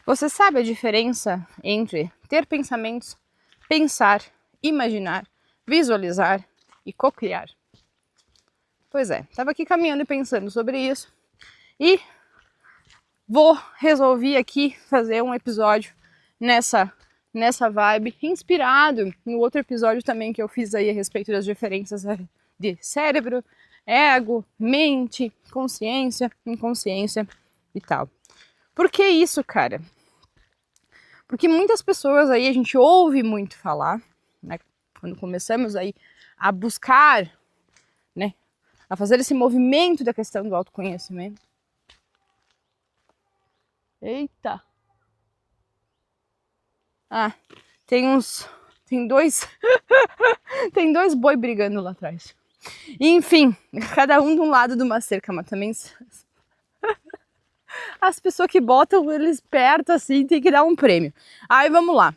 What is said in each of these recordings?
Você sabe a diferença entre ter pensamentos, pensar, imaginar, visualizar e co-criar? Pois é, estava aqui caminhando e pensando sobre isso e resolvi aqui fazer um episódio nessa vibe, inspirado no outro episódio também que eu fiz aí a respeito das diferenças de cérebro, ego, mente, consciência, inconsciência e tal. Por que isso, cara? Porque muitas pessoas aí a gente ouve muito falar, né? Quando começamos aí a buscar, né? A fazer esse movimento da questão do autoconhecimento. Eita! Ah, tem dois tem dois boi brigando lá atrás. Enfim, cada um de um lado de uma cerca, mas também as pessoas que botam eles perto assim tem que dar um prêmio. Aí vamos lá.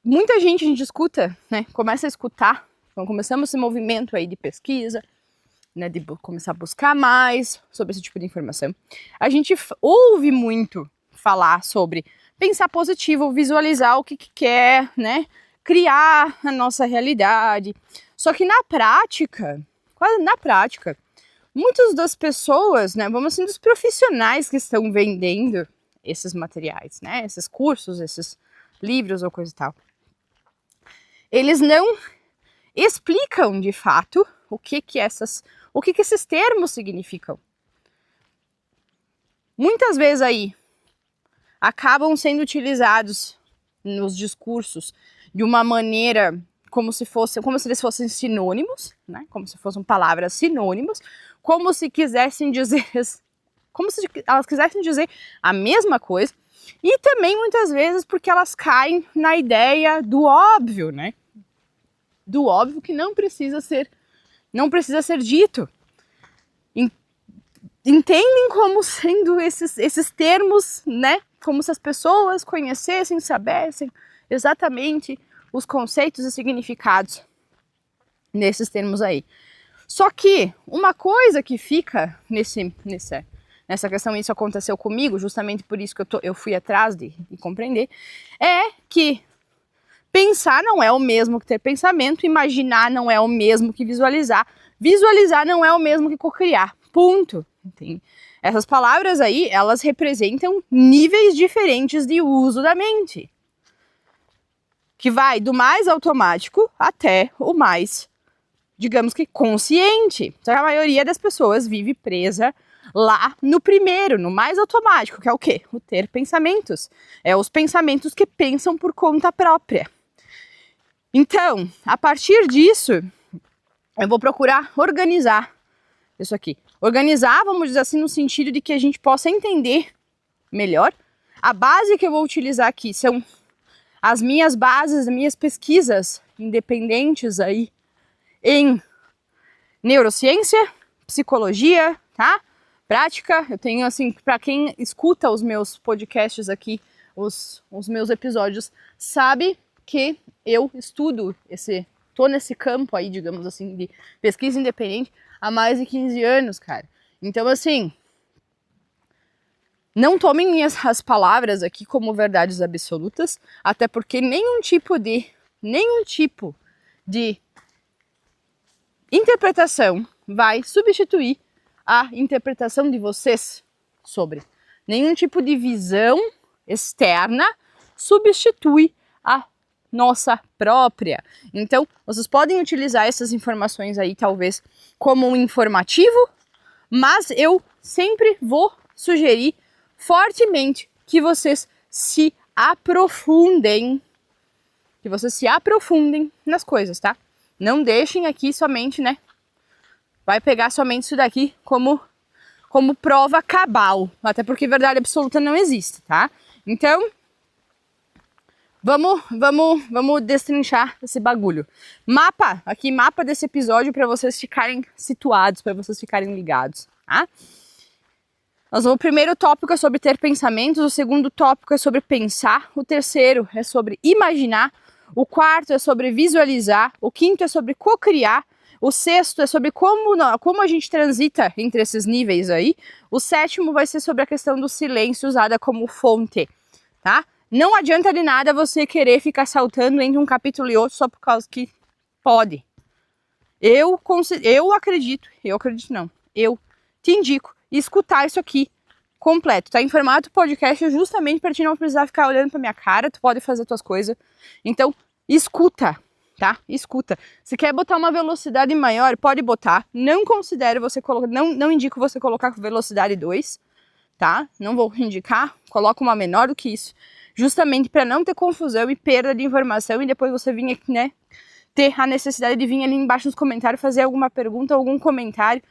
Muita gente a gente escuta, né? Começa a escutar. Então começamos esse movimento aí de pesquisa, né? De começar a buscar mais sobre esse tipo de informação. A gente ouve muito falar sobre pensar positivo, visualizar o que quer, né? Criar a nossa realidade. Só que na prática, muitas das pessoas, né, vamos assim, dos profissionais que estão vendendo esses materiais, né, esses cursos, esses livros ou coisa e tal, eles não explicam de fato o que esses termos significam. Muitas vezes aí acabam sendo utilizados nos discursos de uma maneira como se eles fossem sinônimos, né? Como se fossem palavras sinônimos, como se elas quisessem dizer a mesma coisa, e também muitas vezes porque elas caem na ideia do óbvio, né? Do óbvio que não precisa ser dito. Entendem como sendo esses termos, né? Como se as pessoas conhecessem, soubessem exatamente os conceitos e significados nesses termos aí. Só que uma coisa que fica nessa questão, isso aconteceu comigo, justamente por isso que eu fui atrás de compreender, é que pensar não é o mesmo que ter pensamento, imaginar não é o mesmo que visualizar não é o mesmo que cocriar. Ponto. Entende? Essas palavras aí, elas representam níveis diferentes de uso da mente. Que vai do mais automático até o mais, digamos que, consciente. Só que a maioria das pessoas vive presa lá no primeiro, no mais automático, que é o quê? O ter pensamentos. É os pensamentos que pensam por conta própria. Então, a partir disso, eu vou procurar organizar isso aqui. Organizar, vamos dizer assim, no sentido de que a gente possa entender melhor. A base que eu vou utilizar aqui são as minhas bases, as minhas pesquisas independentes aí em neurociência, psicologia, tá? Prática. Eu tenho, assim, para quem escuta os meus podcasts aqui, os meus episódios, sabe que eu estudo tô nesse campo aí, digamos assim, de pesquisa independente há mais de 15 anos, cara. Então, assim, não tomem as palavras aqui como verdades absolutas, até porque nenhum tipo de interpretação vai substituir a interpretação de vocês sobre. Nenhum tipo de visão externa substitui a nossa própria. Então, vocês podem utilizar essas informações aí, talvez, como um informativo, mas eu sempre vou sugerir fortemente que vocês se aprofundem. Nas coisas, tá? Não deixem aqui somente, né? Vai pegar somente isso daqui como prova cabal. Até porque verdade absoluta não existe, tá? Então, vamos destrinchar esse bagulho. Mapa desse episódio para vocês ficarem situados, para vocês ficarem ligados, tá? O primeiro tópico é sobre ter pensamentos, o segundo tópico é sobre pensar, o terceiro é sobre imaginar, o quarto é sobre visualizar, o quinto é sobre co-criar, O sexto é sobre como a gente transita entre esses níveis aí. O sétimo vai ser sobre a questão do silêncio usada como fonte, tá? Não adianta de nada você querer ficar saltando entre um capítulo e outro só por causa que pode. Eu te indico escutar isso aqui completo, tá? Em formato podcast justamente para ti não precisar ficar olhando pra minha cara, tu pode fazer tuas coisas. Então, escuta, tá? Escuta. Se quer botar uma velocidade maior, pode botar. Não considero você colocar, não indico você colocar velocidade 2, tá? Não vou indicar, coloca uma menor do que isso, justamente para não ter confusão e perda de informação e depois você vir aqui, né, ter a necessidade de vir ali embaixo nos comentários fazer alguma pergunta, algum comentário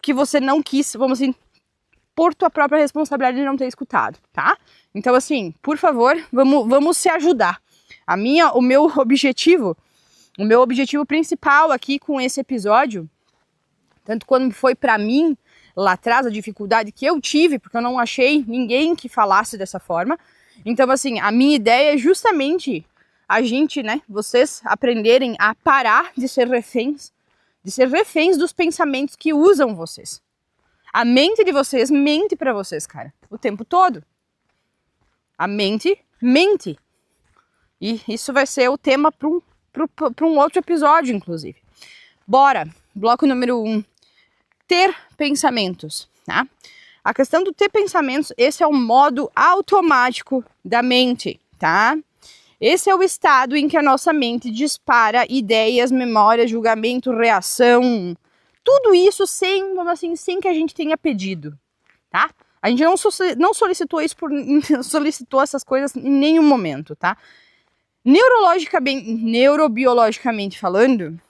que você não quis, vamos assim, por tua própria responsabilidade de não ter escutado, tá? Então, assim, por favor, vamos se ajudar. O meu objetivo principal aqui com esse episódio, tanto quando foi pra mim lá atrás, a dificuldade que eu tive, porque eu não achei ninguém que falasse dessa forma. Então, assim, a minha ideia é justamente a gente, né, vocês aprenderem a parar de ser reféns dos pensamentos que usam vocês. A mente de vocês mente pra vocês, cara, o tempo todo. A mente mente. E isso vai ser o tema para um outro episódio, inclusive. Bora, bloco número 1. Ter pensamentos, tá? A questão do ter pensamentos, esse é o modo automático da mente, tá? Esse é o estado em que a nossa mente dispara ideias, memórias, julgamento, reação, tudo isso sem que a gente tenha pedido, tá? A gente não solicitou isso solicitou essas coisas em nenhum momento, tá? Neurobiologicamente falando,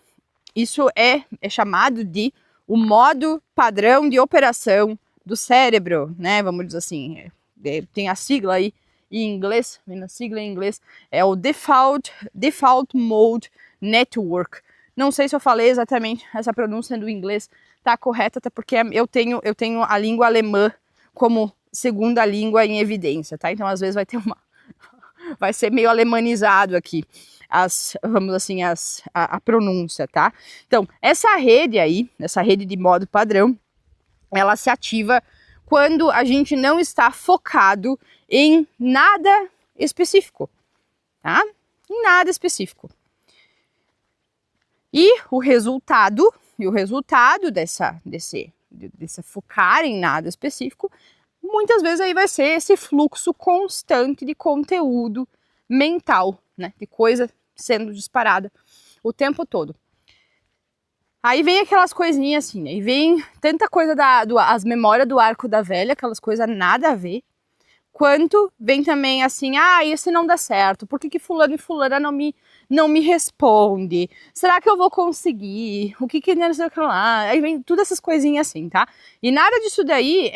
isso é chamado de o modo padrão de operação do cérebro, né? Vamos dizer assim, tem a sigla aí em inglês, a sigla em inglês é o Default Mode Network. Não sei se eu falei exatamente essa pronúncia do inglês tá correta, até porque eu tenho a língua alemã como segunda língua em evidência, tá? Então às vezes vai ser meio alemanizado aqui a pronúncia, tá? Então, essa rede de modo padrão, ela se ativa quando a gente não está focado em nada específico, tá? Em nada específico. E o resultado desse focar em nada específico, muitas vezes aí vai ser esse fluxo constante de conteúdo mental, né? De coisa sendo disparada o tempo todo. Aí vem aquelas coisinhas assim, aí vem tanta coisa as memórias do arco da velha, aquelas coisas nada a ver, quanto vem também assim, esse não dá certo, por que fulano e fulana não me responde? Será que eu vou conseguir? O que não sei o que lá? Aí vem todas essas coisinhas assim, tá? E nada disso daí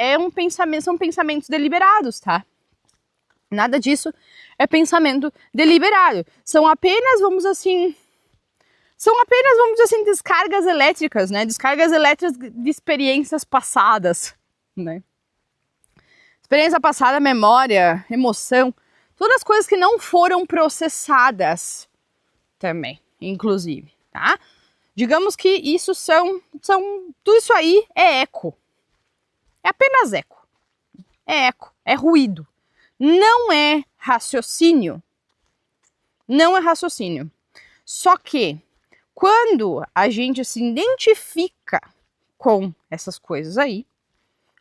são pensamentos deliberados, tá? Nada disso é pensamento deliberado. São apenas, vamos dizer assim, descargas elétricas, né? Descargas elétricas de experiências passadas, né? Experiência passada, memória, emoção, todas as coisas que não foram processadas também, inclusive, tá? Digamos que isso tudo isso aí é eco. É apenas eco. É eco, é ruído. Não é raciocínio. Não é raciocínio. Só que quando a gente se identifica com essas coisas aí,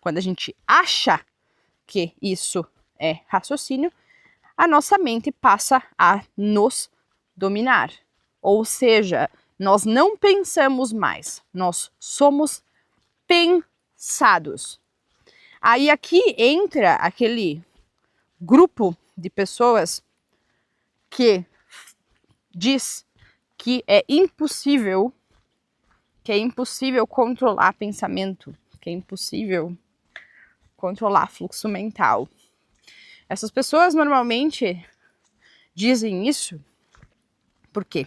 quando a gente acha que isso é raciocínio, a nossa mente passa a nos dominar. Ou seja, nós não pensamos mais, nós somos pensados. Aí aqui entra aquele grupo de pessoas que diz que é impossível controlar pensamento, que é impossível controlar fluxo mental. Essas pessoas normalmente dizem isso por quê?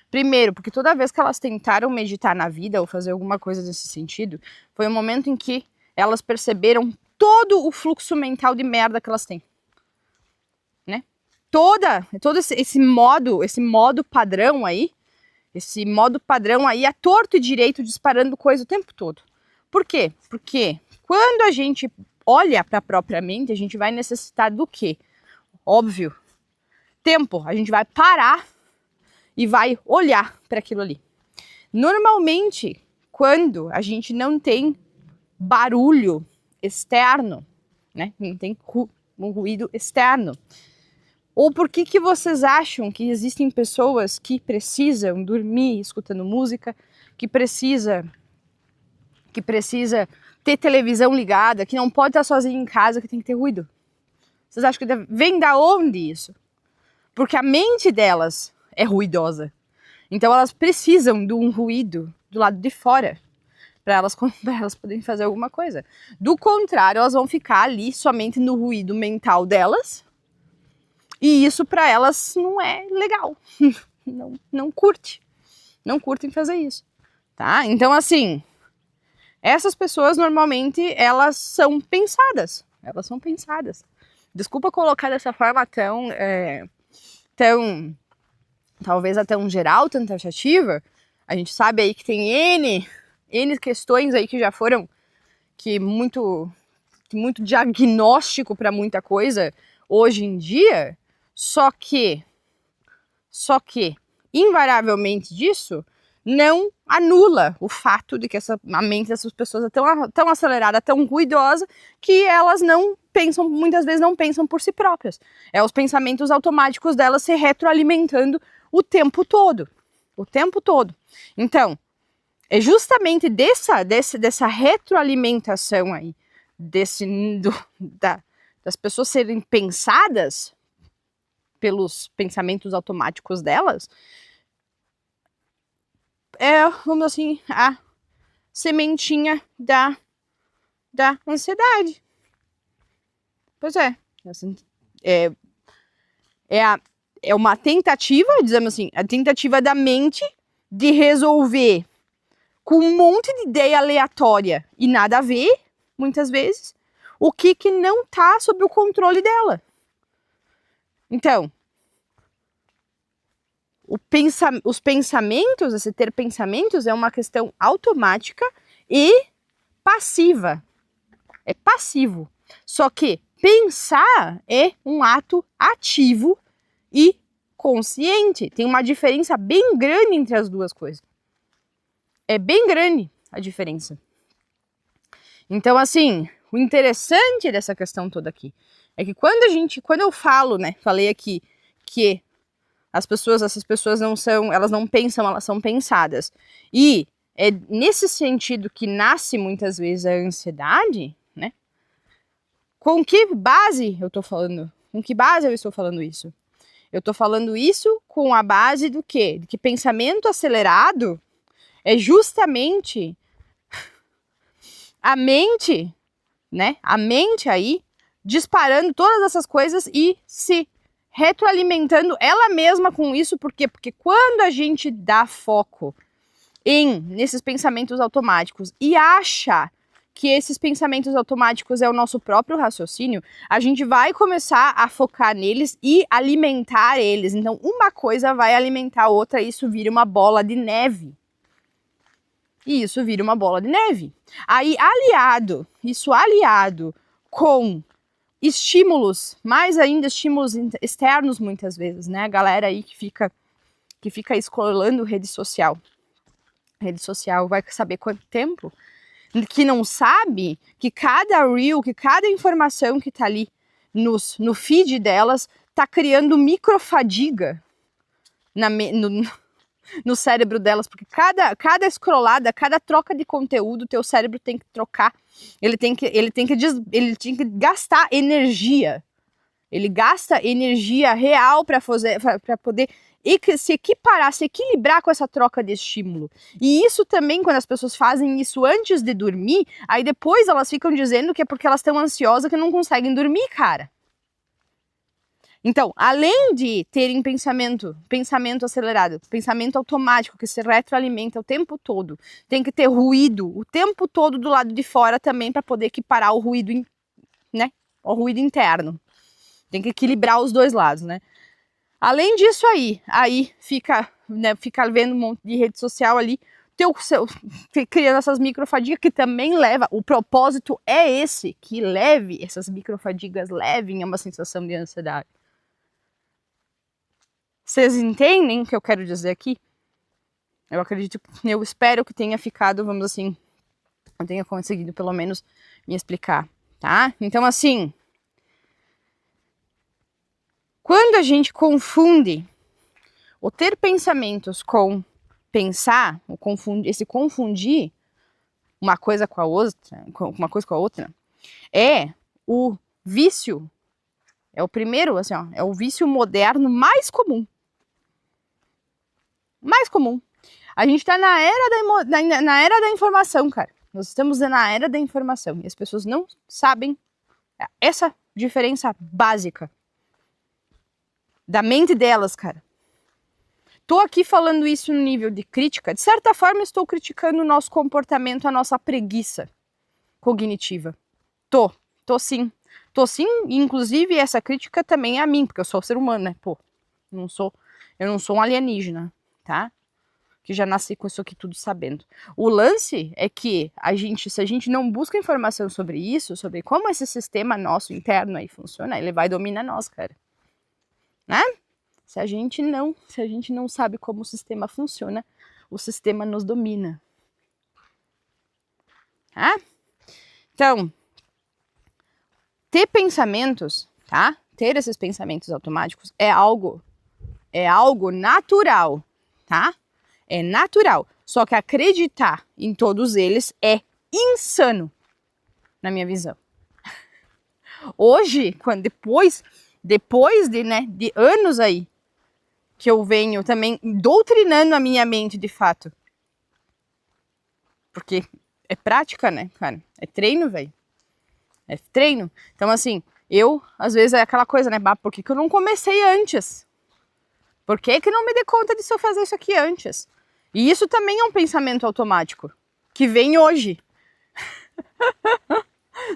Primeiro, porque toda vez que elas tentaram meditar na vida ou fazer alguma coisa nesse sentido, foi um momento em que elas perceberam todo o fluxo mental de merda que elas têm, né? Todo esse modo padrão aí Esse modo padrão aí é torto e direito, disparando coisa o tempo todo. Por quê? Porque quando a gente olha para a própria mente, a gente vai necessitar do quê? Óbvio, tempo. A gente vai parar e vai olhar para aquilo ali. Normalmente, quando a gente não tem barulho externo, né? Não tem um ruído externo. Ou por que vocês acham que existem pessoas que precisam dormir escutando música, que precisa ter televisão ligada, que não pode estar sozinho em casa, que tem que ter ruído? Vocês acham que vem da onde isso? Porque a mente delas é ruidosa. Então elas precisam de um ruído do lado de fora para elas poderem fazer alguma coisa. Do contrário, elas vão ficar ali somente no ruído mental delas. E isso para elas não é legal. Não curte. Não curtem fazer isso. Tá? Então, assim, essas pessoas normalmente elas são pensadas. Elas são pensadas. Desculpa colocar dessa forma tão talvez até um geral, tão taxativa. A gente sabe aí que tem N questões aí que já foram muito diagnóstico para muita coisa hoje em dia. Só que, invariavelmente disso, não anula o fato de que a mente dessas pessoas é tão acelerada, tão ruidosa, que elas não pensam, muitas vezes não pensam por si próprias. É os pensamentos automáticos delas se retroalimentando o tempo todo. O tempo todo. Então, é justamente dessa retroalimentação aí, das pessoas serem pensadas pelos pensamentos automáticos delas, vamos assim, a sementinha da ansiedade. Pois é. É uma tentativa, dizemos assim, a tentativa da mente de resolver com um monte de ideia aleatória e nada a ver, muitas vezes, o que não está sob o controle dela. Então, os pensamentos, esse ter pensamentos é uma questão automática e passiva. É passivo. Só que pensar é um ato ativo e consciente. Tem uma diferença bem grande entre as duas coisas. É bem grande a diferença. Então, assim, o interessante dessa questão toda aqui é que quando eu falo, né, falei aqui que essas pessoas elas não pensam, elas são pensadas. E é nesse sentido que nasce muitas vezes a ansiedade, né? Com que base eu tô falando? Com que base eu estou falando isso? Eu estou falando isso com a base do quê? De que pensamento acelerado é justamente a mente, né? A mente aí disparando todas essas coisas e se retroalimentando ela mesma com isso. Por quê? Porque quando a gente dá foco nesses pensamentos automáticos e acha que esses pensamentos automáticos é o nosso próprio raciocínio, a gente vai começar a focar neles e alimentar eles. Então, uma coisa vai alimentar a outra e isso vira uma bola de neve. E isso vira uma bola de neve. Aí, aliado com estímulos, mais ainda estímulos externos muitas vezes, né? A galera aí que fica escrolando rede social vai saber quanto tempo, que não sabe que cada reel, que cada informação que tá ali no feed delas tá criando microfadiga no cérebro delas, porque cada scrollada, cada troca de conteúdo, teu cérebro tem que trocar, ele tem que gastar energia, ele gasta energia real para poder se equiparar, se equilibrar com essa troca de estímulo. E isso também, quando as pessoas fazem isso antes de dormir, aí depois elas ficam dizendo que é porque elas estão ansiosas que não conseguem dormir, cara. Então, além de terem pensamento acelerado, pensamento automático que se retroalimenta o tempo todo, tem que ter ruído o tempo todo do lado de fora também para poder equiparar o ruído, né? O ruído interno. Tem que equilibrar os dois lados, né? Além disso aí fica, né, fica vendo um monte de rede social ali, criando essas microfadigas que também leva, o propósito é esse, que leve, essas microfadigas levem a uma sensação de ansiedade. Vocês entendem o que eu quero dizer aqui? Eu espero que tenha ficado, vamos assim, eu tenha conseguido pelo menos me explicar, tá? Então assim, quando a gente confunde o ter pensamentos com pensar, esse confundir uma coisa com a outra, é o vício, é o primeiro, assim, ó, é o vício moderno mais comum. Mais comum. A gente tá na era da informação, cara. Nós estamos na era da informação e as pessoas não sabem essa diferença básica da mente delas, cara. Tô aqui falando isso no nível de crítica. De certa forma, estou criticando o nosso comportamento, a nossa preguiça cognitiva. Tô sim. Tô sim, inclusive essa crítica também é a mim, porque eu sou ser humano, né? Pô, eu não sou um alienígena, tá? Que já nasci com isso aqui tudo sabendo. O lance é que se a gente não busca informação sobre isso, sobre como esse sistema nosso interno aí funciona, ele vai dominar nós, cara. Né? Se a gente não sabe como o sistema funciona, o sistema nos domina. Tá? Então, ter pensamentos, tá? Ter esses pensamentos automáticos é algo natural, tá? É natural. Só que acreditar em todos eles é insano, na minha visão. Hoje, depois de anos aí, que eu venho também doutrinando a minha mente de fato. Porque é prática, né, cara? É treino, velho. É treino. Então, assim, às vezes, é aquela coisa, né? Por que eu não comecei antes? Por que não me dei conta de se eu fazer isso aqui antes? E isso também é um pensamento automático, que vem hoje.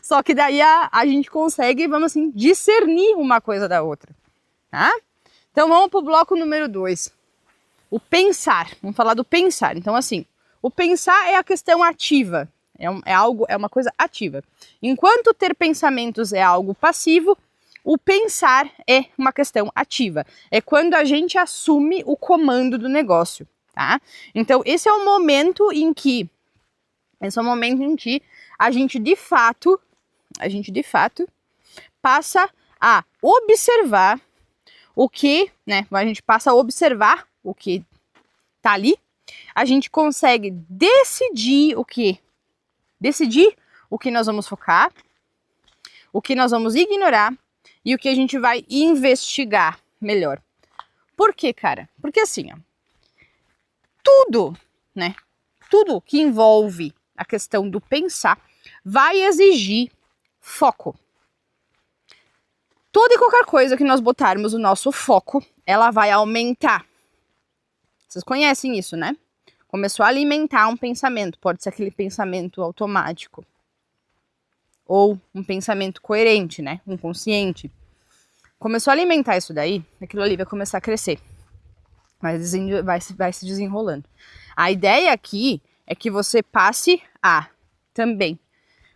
Só que daí a gente consegue, vamos assim, discernir uma coisa da outra, tá? Então vamos pro bloco número 2. O pensar. Vamos falar do pensar. Então assim, o pensar é a questão ativa. É uma coisa ativa. Enquanto ter pensamentos é algo passivo, o pensar é uma questão ativa. É quando a gente assume o comando do negócio, tá? Então esse é o momento em que a gente de fato passa a observar o que, né? A gente passa a observar o que tá ali. A gente consegue decidir o que nós vamos focar, o que nós vamos ignorar e o que a gente vai investigar melhor. Por quê, cara? Porque assim, ó, tudo que envolve a questão do pensar vai exigir foco. Toda e qualquer coisa que nós botarmos o nosso foco, ela vai aumentar. Vocês conhecem isso, né? Começou a alimentar um pensamento, pode ser aquele pensamento automático. Ou um pensamento coerente, né? Um consciente. Começou a alimentar isso daí, aquilo ali vai começar a crescer. Vai se desenrolando. A ideia aqui é que você passe a também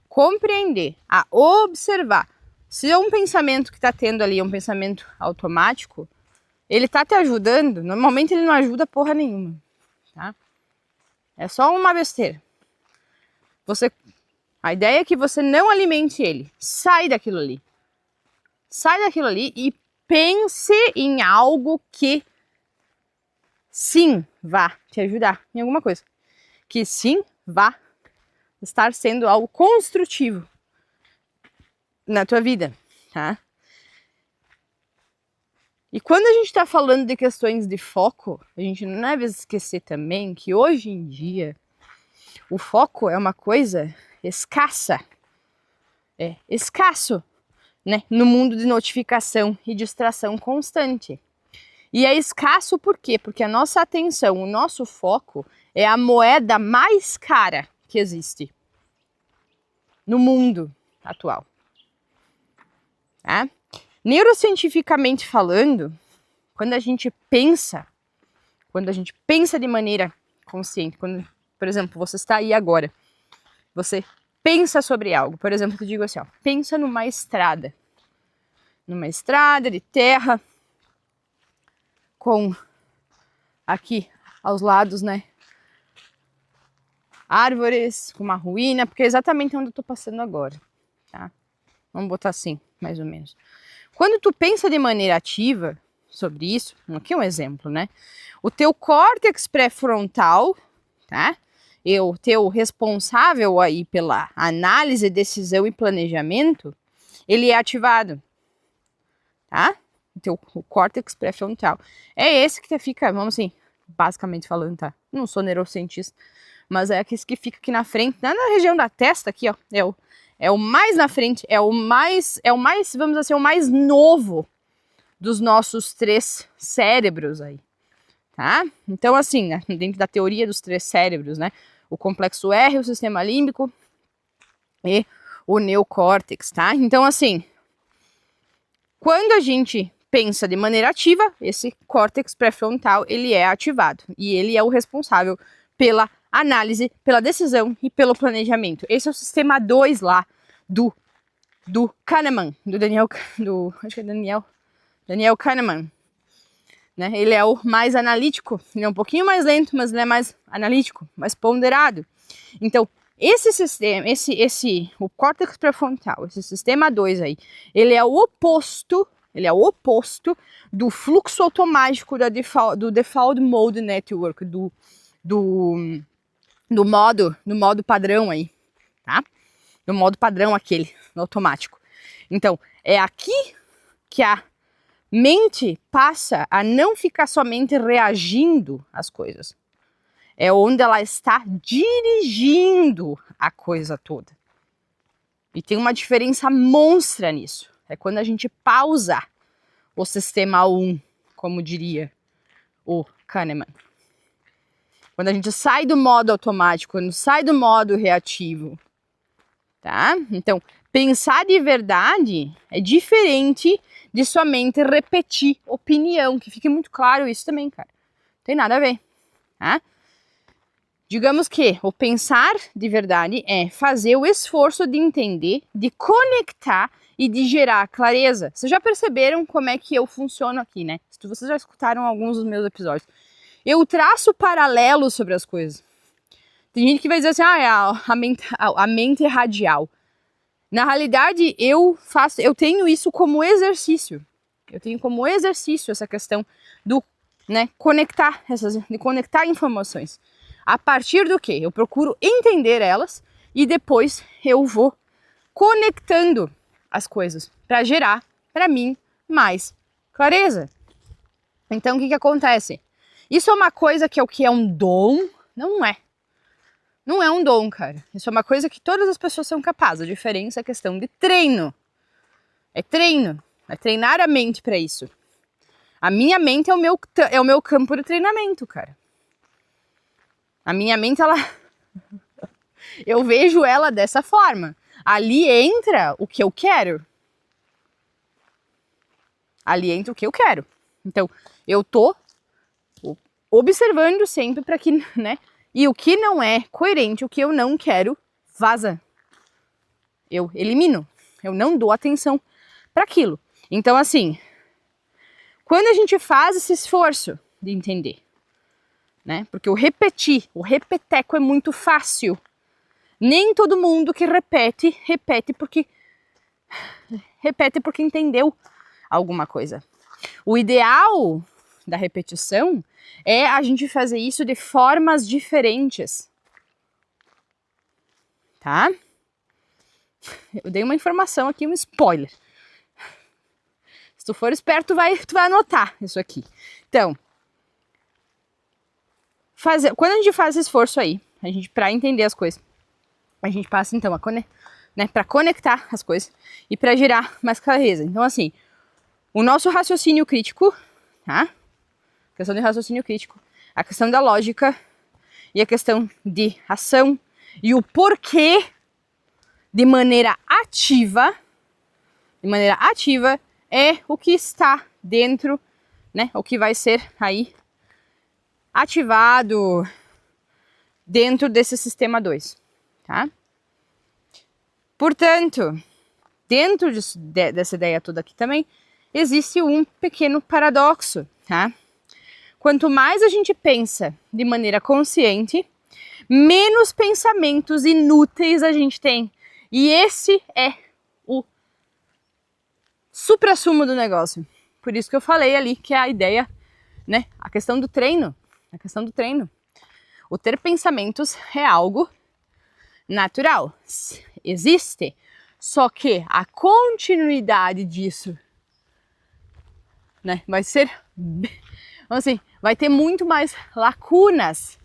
compreender, a observar. Se é um pensamento que está tendo ali, um pensamento automático, ele está te ajudando, normalmente ele não ajuda porra nenhuma, tá? É só uma besteira. A ideia é que você não alimente ele, sai daquilo ali. Sai daquilo ali e pense em algo que sim vá te ajudar em alguma coisa. Que sim vá estar sendo algo construtivo na tua vida, tá? E quando a gente está falando de questões de foco, a gente não deve esquecer também que hoje em dia o foco é uma coisa escassa, escasso, né? No mundo de notificação e distração constante. E é escasso por quê? Porque a nossa atenção, o nosso foco é a moeda mais cara que existe no mundo atual. Tá? Neurocientificamente falando, quando a gente pensa de maneira consciente, quando, por exemplo, você está aí agora, você pensa sobre algo, por exemplo, eu digo assim, ó, pensa numa estrada de terra, com aqui aos lados, né, árvores, com uma ruína, porque é exatamente onde eu tô passando agora, tá? Vamos botar assim, mais ou menos. Quando tu pensa de maneira ativa sobre isso, aqui é um exemplo, né? O teu córtex pré-frontal, tá? O teu responsável aí pela análise, decisão e planejamento, ele é ativado, tá? O córtex pré-frontal. É esse que fica, vamos assim, basicamente falando, tá? Não sou neurocientista, mas é esse que fica aqui na frente, na região da testa aqui, ó, é o mais na frente, é o mais, vamos dizer assim, o mais novo dos nossos 3 cérebros aí, tá? Então, assim, né, dentro da teoria dos 3 cérebros, né, o complexo R, o sistema límbico e o neocórtex, tá? Então, assim, quando a gente pensa de maneira ativa, esse córtex pré-frontal, ele é ativado e ele é o responsável pela análise, pela decisão e pelo planejamento. Esse é o sistema 2 lá do Kahneman, acho que é Daniel Kahneman, né? Ele é o mais analítico, ele é um pouquinho mais lento, mas ele é mais analítico, mais ponderado. Então, esse sistema, o córtex pré-frontal, esse sistema 2 aí, ele é o oposto do fluxo automático do Default Mode Network, do modo padrão aí, tá? Do modo padrão aquele, no automático. Então, é aqui que a mente passa a não ficar somente reagindo às coisas. É onde ela está dirigindo a coisa toda. E tem uma diferença monstra nisso. É quando a gente pausa o sistema 1, como diria o Kahneman. Quando a gente sai do modo automático, quando sai do modo reativo, tá? Então, pensar de verdade é diferente de somente repetir opinião, que fique muito claro isso também, cara. Não tem nada a ver, tá? Digamos que o pensar de verdade é fazer o esforço de entender, de conectar e de gerar clareza. Vocês já perceberam como é que eu funciono aqui, né? Se vocês já escutaram alguns dos meus episódios. Eu traço paralelos sobre as coisas. Tem gente que vai dizer assim, a mente é radial. Na realidade, eu tenho isso como exercício. Eu tenho como exercício essa questão do, né, de conectar informações. A partir do que? Eu procuro entender elas e depois eu vou conectando as coisas para gerar, para mim, mais clareza. Então, o que acontece? Isso é uma coisa que é o que é um dom? Não é. Não é um dom, cara. Isso é uma coisa que todas as pessoas são capazes. A diferença é questão de treino. É treino. É treinar a mente para isso. A minha mente é o meu campo de treinamento, cara. A minha mente, eu vejo ela dessa forma. Ali entra o que eu quero. Ali entra o que eu quero. Então, eu tô observando sempre para que, né? E o que não é coerente, o que eu não quero, vaza. Eu elimino. Eu não dou atenção para aquilo. Então, assim, quando a gente faz esse esforço de entender, né? Porque o repeteco é muito fácil. Nem todo mundo que repete porque entendeu alguma coisa. O ideal da repetição é a gente fazer isso de formas diferentes. Tá? Eu dei uma informação aqui, um spoiler. Se tu for esperto, tu vai anotar isso aqui. Então, quando a gente faz esse esforço aí, para entender as coisas, a gente passa então para conectar as coisas e para gerar mais clareza. Então, assim, o nosso raciocínio crítico, tá? A questão de raciocínio crítico, a questão da lógica e a questão de ação e o porquê de maneira ativa é o que está dentro né? O que vai ser aí ativado dentro desse sistema 2, tá? Portanto, dentro dessa ideia toda aqui também, existe um pequeno paradoxo, tá? Quanto mais a gente pensa de maneira consciente, menos pensamentos inúteis a gente tem. E esse é o suprassumo do negócio. Por isso que eu falei ali que é a ideia, né? A questão do treino. A questão do treino. O ter pensamentos é algo natural. Existe. Só que a continuidade disso, né, vai ser, assim, vai ter muito mais lacunas,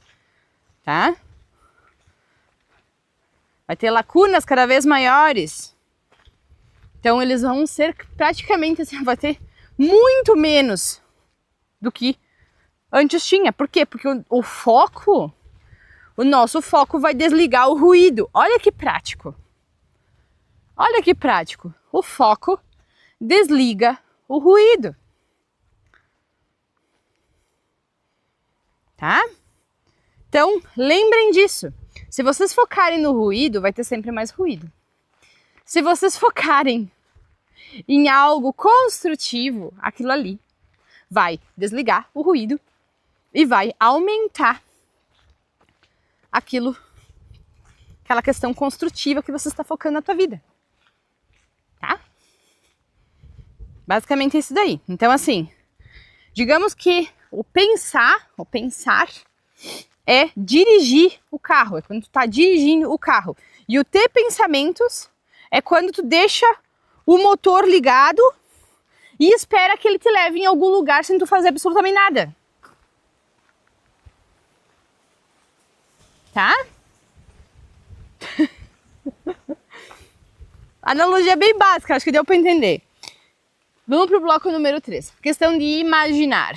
tá? Vai ter lacunas cada vez maiores. Então eles vão ser praticamente assim, vai ter muito menos do que antes tinha. Por quê? Porque o foco, o nosso foco vai desligar o ruído. Olha que prático. Olha que prático. O foco desliga o ruído. Tá? Então, lembrem disso. Se vocês focarem no ruído, vai ter sempre mais ruído. Se vocês focarem em algo construtivo, aquilo ali vai desligar o ruído e vai aumentar aquela questão construtiva que você está focando na tua vida. Tá? Basicamente é isso daí. Então, assim, digamos que o pensar é dirigir o carro, é quando tu tá dirigindo o carro. E o ter pensamentos é quando tu deixa o motor ligado e espera que ele te leve em algum lugar sem tu fazer absolutamente nada. Tá? Analogia bem básica, acho que deu para entender. Vamos pro bloco número 3. Questão de imaginar.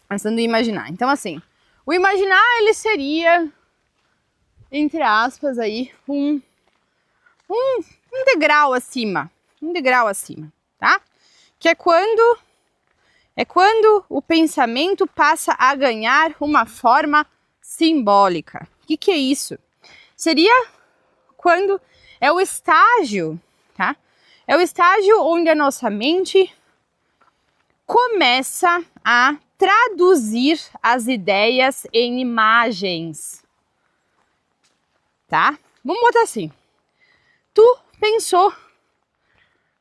Questão de imaginar. Então, assim, o imaginar, ele seria, entre aspas, aí, um degrau acima. Um degrau acima, tá? Que é quando o pensamento passa a ganhar uma forma simbólica. O que é isso? Seria quando é o estágio, tá? É o estágio onde a nossa mente começa a traduzir as ideias em imagens, tá? Vamos botar assim. Tu pensou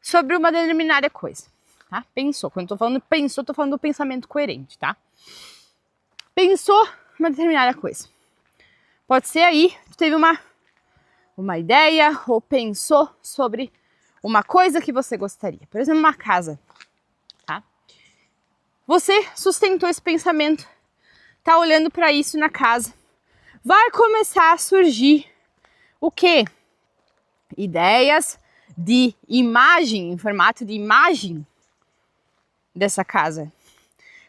sobre uma determinada coisa, tá? Pensou. Quando eu tô falando pensou, tô falando do pensamento coerente, tá? Pensou uma determinada coisa. Pode ser aí, tu teve uma ideia ou pensou sobre uma coisa que você gostaria. Por exemplo, uma casa, tá? Você sustentou esse pensamento, tá olhando para isso na casa. Vai começar a surgir o quê? Ideias de imagem, em formato de imagem dessa casa.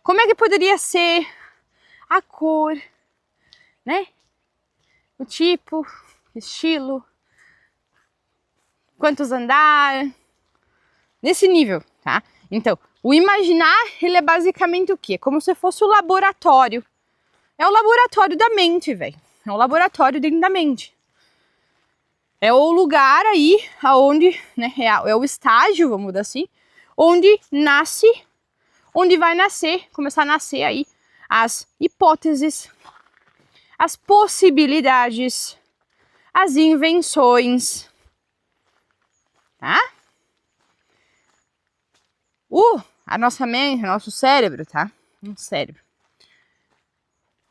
Como é que poderia ser a cor, né? O tipo, estilo, quantos andar, nesse nível, tá? Então, o imaginar, ele é basicamente o quê? Como se fosse o laboratório. É o laboratório da mente, velho. É o laboratório dentro da mente. É o lugar aí, aonde, né, é o estágio, vamos dizer assim, onde vai nascer, começar a nascer aí as hipóteses, as possibilidades, as invenções, tá? A nossa mente, o nosso cérebro, tá? Um cérebro.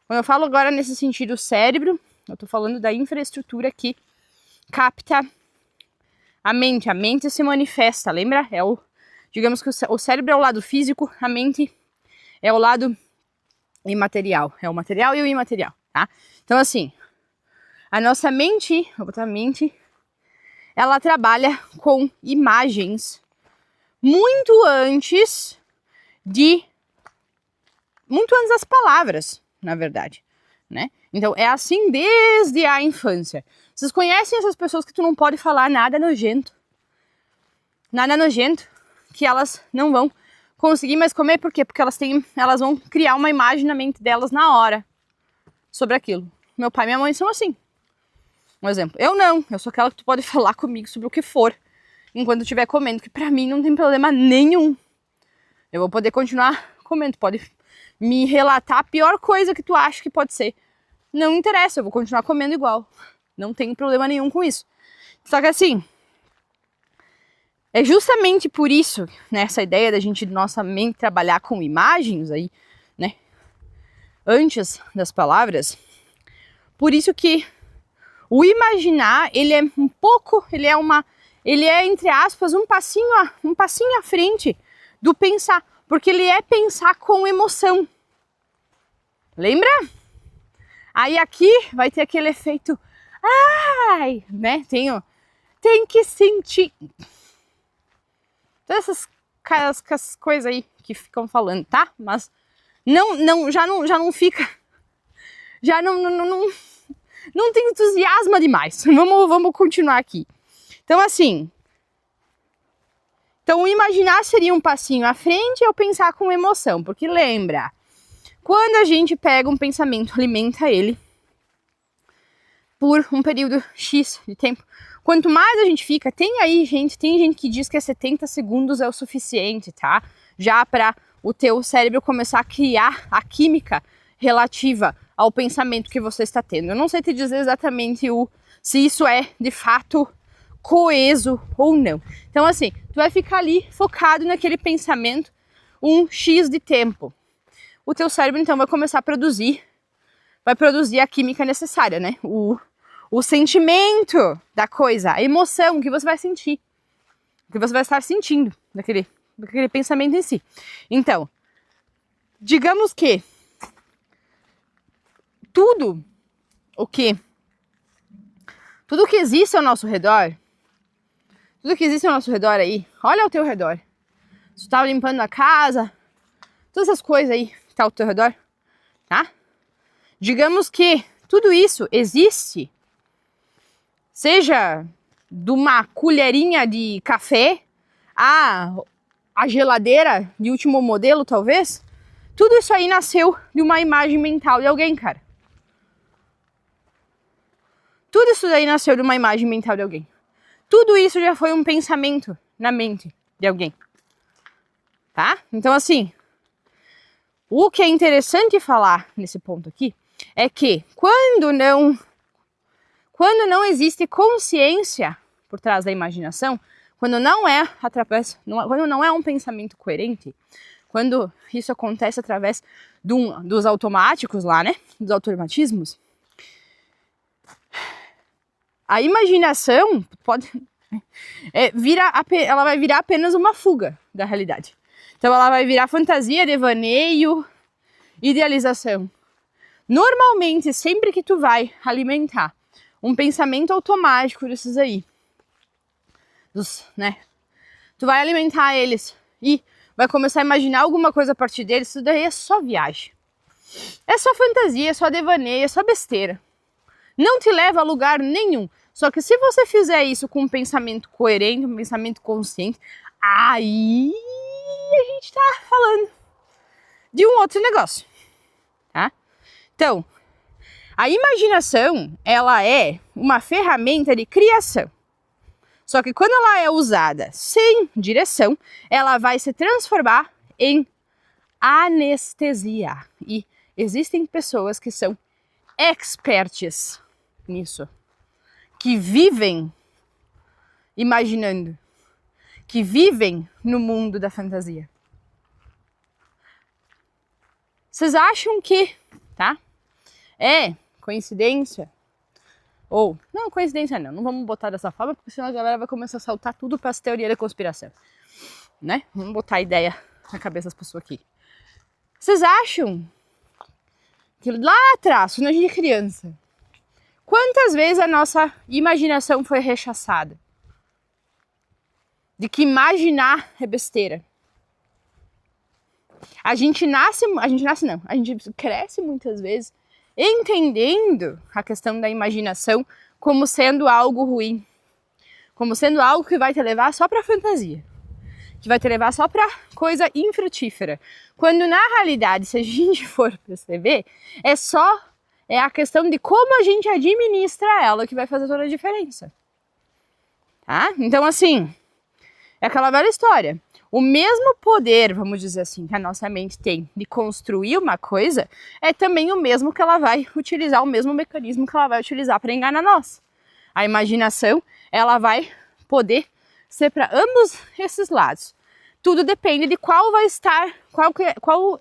Quando eu falo agora nesse sentido cérebro, eu tô falando da infraestrutura que capta a mente. A mente se manifesta, lembra? Digamos que o cérebro é o lado físico, a mente é o lado imaterial. É o material e o imaterial, tá? Então, assim, a nossa mente, vou botar mente, ela trabalha com imagens muito antes das palavras, na verdade, né? Então, é assim desde a infância. Vocês conhecem essas pessoas que tu não pode falar nada nojento, que elas não vão conseguir mais comer, por quê? Porque elas vão criar uma imagem na mente delas na hora sobre aquilo. Meu pai e minha mãe são assim. Um exemplo. Eu não, eu sou aquela que tu pode falar comigo sobre o que for enquanto eu estiver comendo, que pra mim não tem problema nenhum. Eu vou poder continuar comendo, pode me relatar a pior coisa que tu acha que pode ser. Não interessa, eu vou continuar comendo igual. Não tenho problema nenhum com isso. Só que assim, é justamente por isso, né, essa ideia da gente, nossa mente, trabalhar com imagens aí, né, antes das palavras, por isso que o imaginar, ele é um pouco, ele é, entre aspas, um passinho à frente do pensar, porque ele é pensar com emoção. Lembra? Aí aqui vai ter aquele efeito, ai, né, tem que sentir. Todas essas coisas aí que ficam falando, tá? Mas já não fica, já não tem entusiasmo demais. Vamos continuar aqui. Então assim, o imaginar seria um passinho à frente e eu pensar com emoção, porque lembra, quando a gente pega um pensamento, alimenta ele por um período X de tempo, quanto mais a gente fica, tem gente que diz que 70 segundos é o suficiente, tá? Já para o teu cérebro começar a criar a química relativa ao pensamento que você está tendo. Eu não sei te dizer exatamente se isso é de fato coeso ou não. Então assim, tu vai ficar ali focado naquele pensamento um X de tempo. O teu cérebro então vai começar a produzir a química necessária, né? O sentimento da coisa, a emoção que você vai sentir, que você vai estar sentindo daquele pensamento em si. Então, digamos que tudo que existe ao nosso redor, aí, olha ao teu redor. Se tu tá limpando a casa, todas essas coisas aí que tá ao teu redor, tá? Digamos que tudo isso existe, seja de uma colherinha de café a geladeira de último modelo, talvez. Tudo isso aí nasceu de uma imagem mental de alguém, cara. Tudo isso daí nasceu de uma imagem mental de alguém. Tudo isso já foi um pensamento na mente de alguém. Tá? Então, assim, o que é interessante falar nesse ponto aqui é que quando não existe consciência por trás da imaginação, quando não é um pensamento coerente, quando isso acontece através dos automáticos lá, né, dos automatismos, a imaginação ela vai virar apenas uma fuga da realidade. Então ela vai virar fantasia, devaneio, idealização. Normalmente, sempre que tu vai alimentar um pensamento automático desses aí, né? Tu vai alimentar eles e vai começar a imaginar alguma coisa a partir deles, isso daí é só viagem. É só fantasia, é só devaneio, é só besteira. Não te leva a lugar nenhum. Só que se você fizer isso com um pensamento coerente, um pensamento consciente, aí a gente tá falando de um outro negócio, tá? Então, a imaginação, ela é uma ferramenta de criação. Só que quando ela é usada sem direção, ela vai se transformar em anestesia. E existem pessoas que são experts nisso, que vivem imaginando, que vivem no mundo da fantasia. Vocês acham que, tá? É coincidência? Ou, não, coincidência não vamos botar dessa forma, porque senão a galera vai começar a saltar tudo para as teorias da conspiração, né? Vamos botar a ideia na cabeça das pessoas aqui. Vocês acham que lá atrás, quando a gente é criança, quantas vezes a nossa imaginação foi rechaçada? De que imaginar é besteira. A gente cresce muitas vezes entendendo a questão da imaginação como sendo algo ruim, como sendo algo que vai te levar só para fantasia, que vai te levar só para coisa infrutífera. Quando na realidade, se a gente for perceber, é a questão de como a gente administra ela que vai fazer toda a diferença. Tá? Então, assim, é aquela velha história. O mesmo poder, vamos dizer assim, que a nossa mente tem de construir uma coisa, é também o mesmo que ela vai utilizar, o mesmo mecanismo que ela vai utilizar para enganar nós. A imaginação, ela vai poder ser para ambos esses lados. Tudo depende de qual vai estar,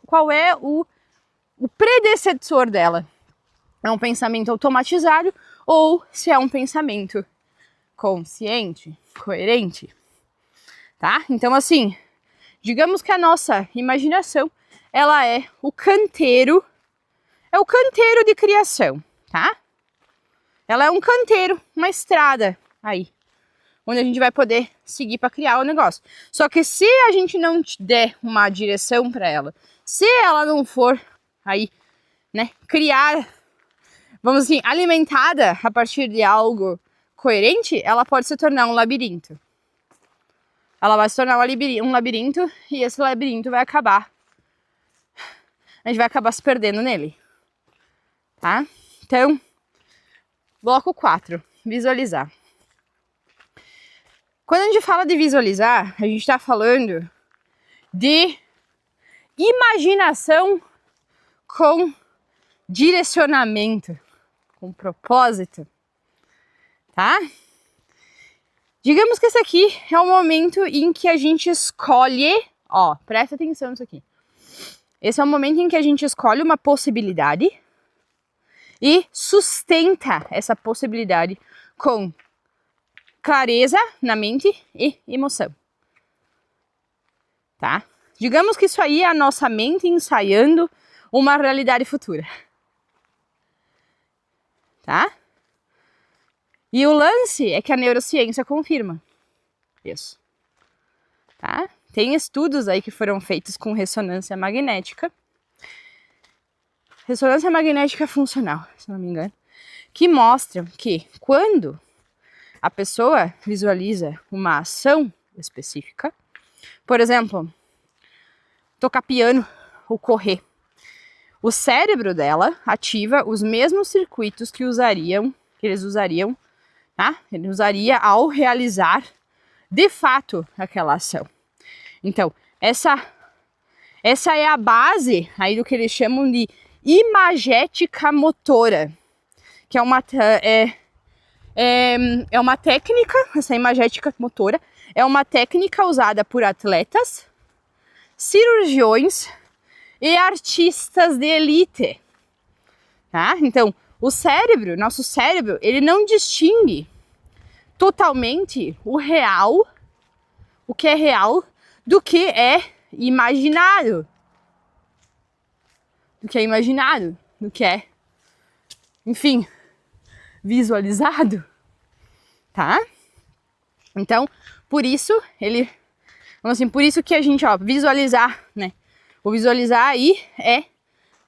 qual é o predecessor dela. É um pensamento automatizado ou se é um pensamento consciente, coerente, tá? Então, assim, digamos que a nossa imaginação, ela é o canteiro de criação, tá? Ela é um canteiro, uma estrada aí, onde a gente vai poder seguir para criar o negócio. Só que se a gente não der uma direção para ela, se ela não for aí, né, criar, vamos assim, alimentada a partir de algo coerente, ela pode se tornar um labirinto. Ela vai se tornar um labirinto e esse labirinto vai acabar. A gente vai acabar se perdendo nele. Tá? Então, bloco 4, visualizar. Quando a gente fala de visualizar, a gente está falando de imaginação com direcionamento, com propósito, tá? Digamos que esse aqui é o momento em que a gente escolhe, ó, presta atenção nisso aqui. Esse é o momento em que a gente escolhe uma possibilidade e sustenta essa possibilidade com clareza na mente e emoção, tá? Digamos que isso aí é a nossa mente ensaiando uma realidade futura, tá? E o lance é que a neurociência confirma isso, tá? Tem estudos aí que foram feitos com ressonância magnética funcional, se não me engano, que mostram que quando a pessoa visualiza uma ação específica, por exemplo, tocar piano ou correr, o cérebro dela ativa os mesmos circuitos que eles usariam, tá? Ele usaria ao realizar de fato aquela ação. Então, essa é a base aí do que eles chamam de imagética motora, que é uma técnica, essa imagética motora é uma técnica usada por atletas, cirurgiões e artistas de elite, tá? Então, nosso cérebro, ele não distingue totalmente o que é real, do que é imaginado. Do que é, enfim, visualizado, tá? Então, por isso que a gente, ó, visualizar, né? O visualizar aí é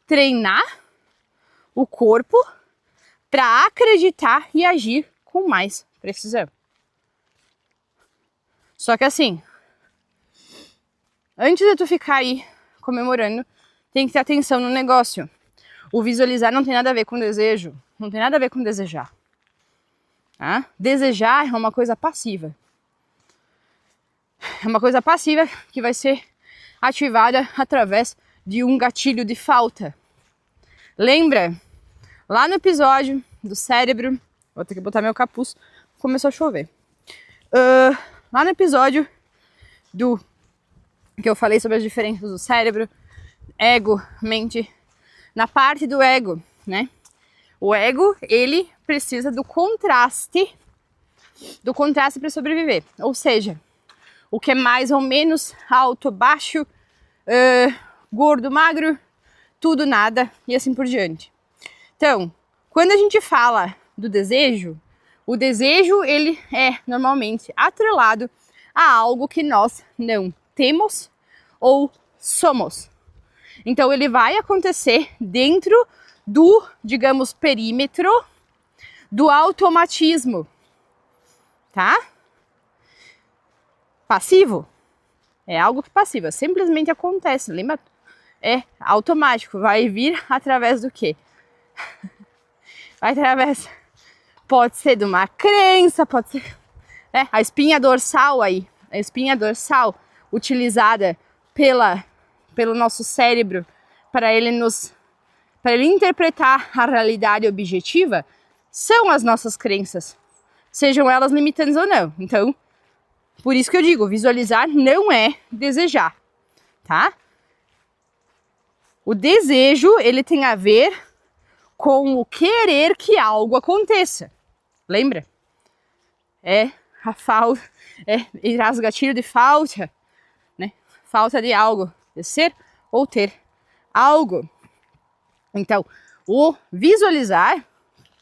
treinar o corpo para acreditar e agir com mais precisão. Só que assim, antes de tu ficar aí comemorando, tem que ter atenção no negócio. O visualizar não tem nada a ver com desejo, não tem nada a ver com desejar. Tá? Desejar é uma coisa passiva. É uma coisa passiva que vai ser ativada através de um gatilho de falta. Lembra? Lá no episódio do cérebro, vou ter que botar meu capuz, começou a chover. Lá no episódio que eu falei sobre as diferenças do cérebro, ego, mente, na parte do ego, né? O ego, ele precisa do contraste para sobreviver. Ou seja, o que é mais ou menos alto, baixo, gordo, magro, tudo, nada e assim por diante. Então, quando a gente fala do desejo, o desejo, ele é normalmente atrelado a algo que nós não temos ou somos. Então, ele vai acontecer dentro do, digamos, perímetro do automatismo, tá? Passivo. É algo que passiva, simplesmente acontece, lembra? É automático, vai vir através do quê? Vai através, pode ser de uma crença, pode ser a espinha dorsal aí, a espinha dorsal utilizada pelo nosso cérebro para ele interpretar a realidade objetiva, são as nossas crenças, sejam elas limitantes ou não. Então, por isso que eu digo, visualizar não é desejar, tá? O desejo, ele tem a ver com o querer que algo aconteça. Lembra? É a falta, traz o gatilho de falta, né? Falta de algo, de ser ou ter algo. Então, o visualizar,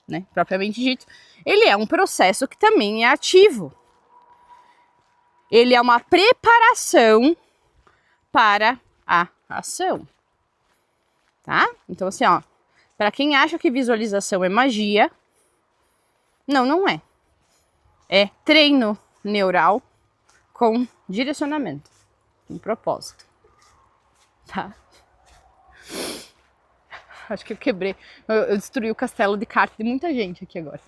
né, propriamente dito, ele é um processo que também é ativo. Ele é uma preparação para a ação, tá? Então, assim, ó, para quem acha que visualização é magia, não é. É treino neural com direcionamento, com propósito, tá? Acho que eu quebrei, eu destruí o castelo de carta de muita gente aqui agora.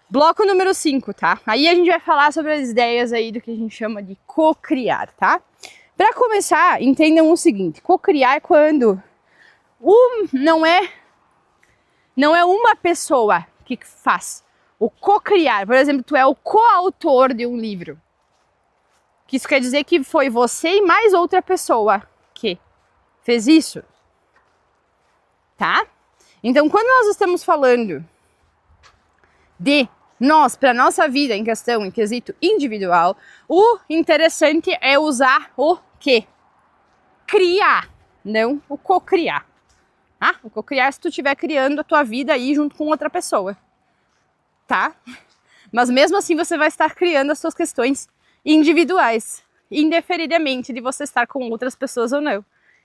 Bloco número 5, tá? Aí a gente vai falar sobre as ideias aí do que a gente chama de cocriar, tá? Para começar, entendam o seguinte, cocriar é quando não é uma pessoa que faz. O cocriar, por exemplo, tu é o coautor de um livro. Que isso quer dizer que foi você e mais outra pessoa que fez isso. Tá? Então, quando nós estamos falando de nós, para nossa vida em questão, em quesito individual, o interessante é usar o quê? Criar, não o cocriar. Tá? O cocriar é se tu estiver criando a tua vida aí junto com outra pessoa. Tá? Mas mesmo assim você vai estar criando as suas questões individuais, indeferidamente de você estar com outras pessoas ou não.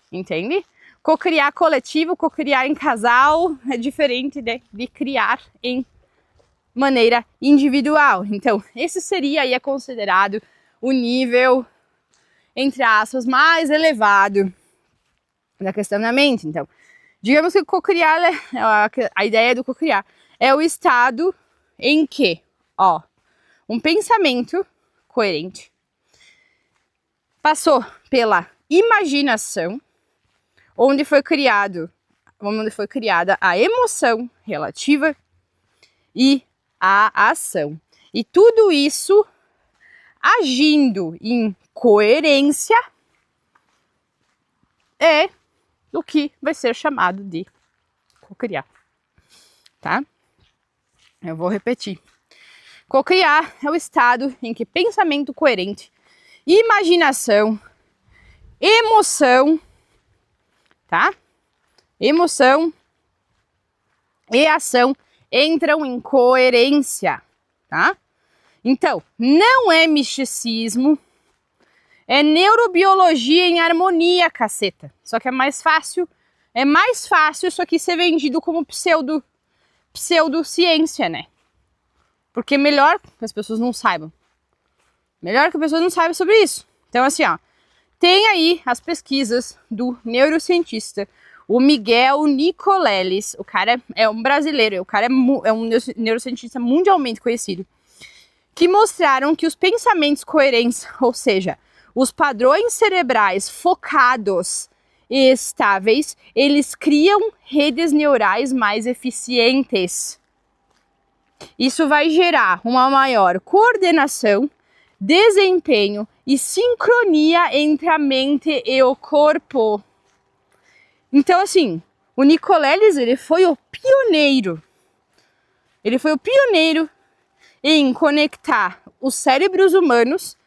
Entende? Cocriar coletivo, cocriar em casal é diferente de criar em maneira individual. Então, esse seria aí considerado o nível, entre aspas, mais elevado da questão da mente. Então, digamos que cocriar, a ideia do cocriar é o estado em que, um pensamento coerente passou pela imaginação, onde foi criada a emoção relativa e a ação. E tudo isso agindo em coerência é o que vai ser chamado de cocriar, tá? Eu vou repetir. Cocriar é o estado em que pensamento coerente, imaginação, emoção, tá? Emoção e ação entram em coerência, tá? Então, não é misticismo, é neurobiologia em harmonia, caceta. Só que é mais fácil isso aqui ser vendido como pseudociência, né? Porque melhor que as pessoas não saibam. Melhor que as pessoas não saibam sobre isso. Então, assim, tem aí as pesquisas do neurocientista, o Miguel Nicoleles. O cara é um brasileiro, o cara é um neurocientista mundialmente conhecido, que mostraram que os pensamentos coerentes, ou seja, os padrões cerebrais focados e estáveis, eles criam redes neurais mais eficientes. Isso vai gerar uma maior coordenação, desempenho e sincronia entre a mente e o corpo. Então, assim, o Nicoleles, ele foi o pioneiro. Ele foi o pioneiro em conectar os cérebros humanos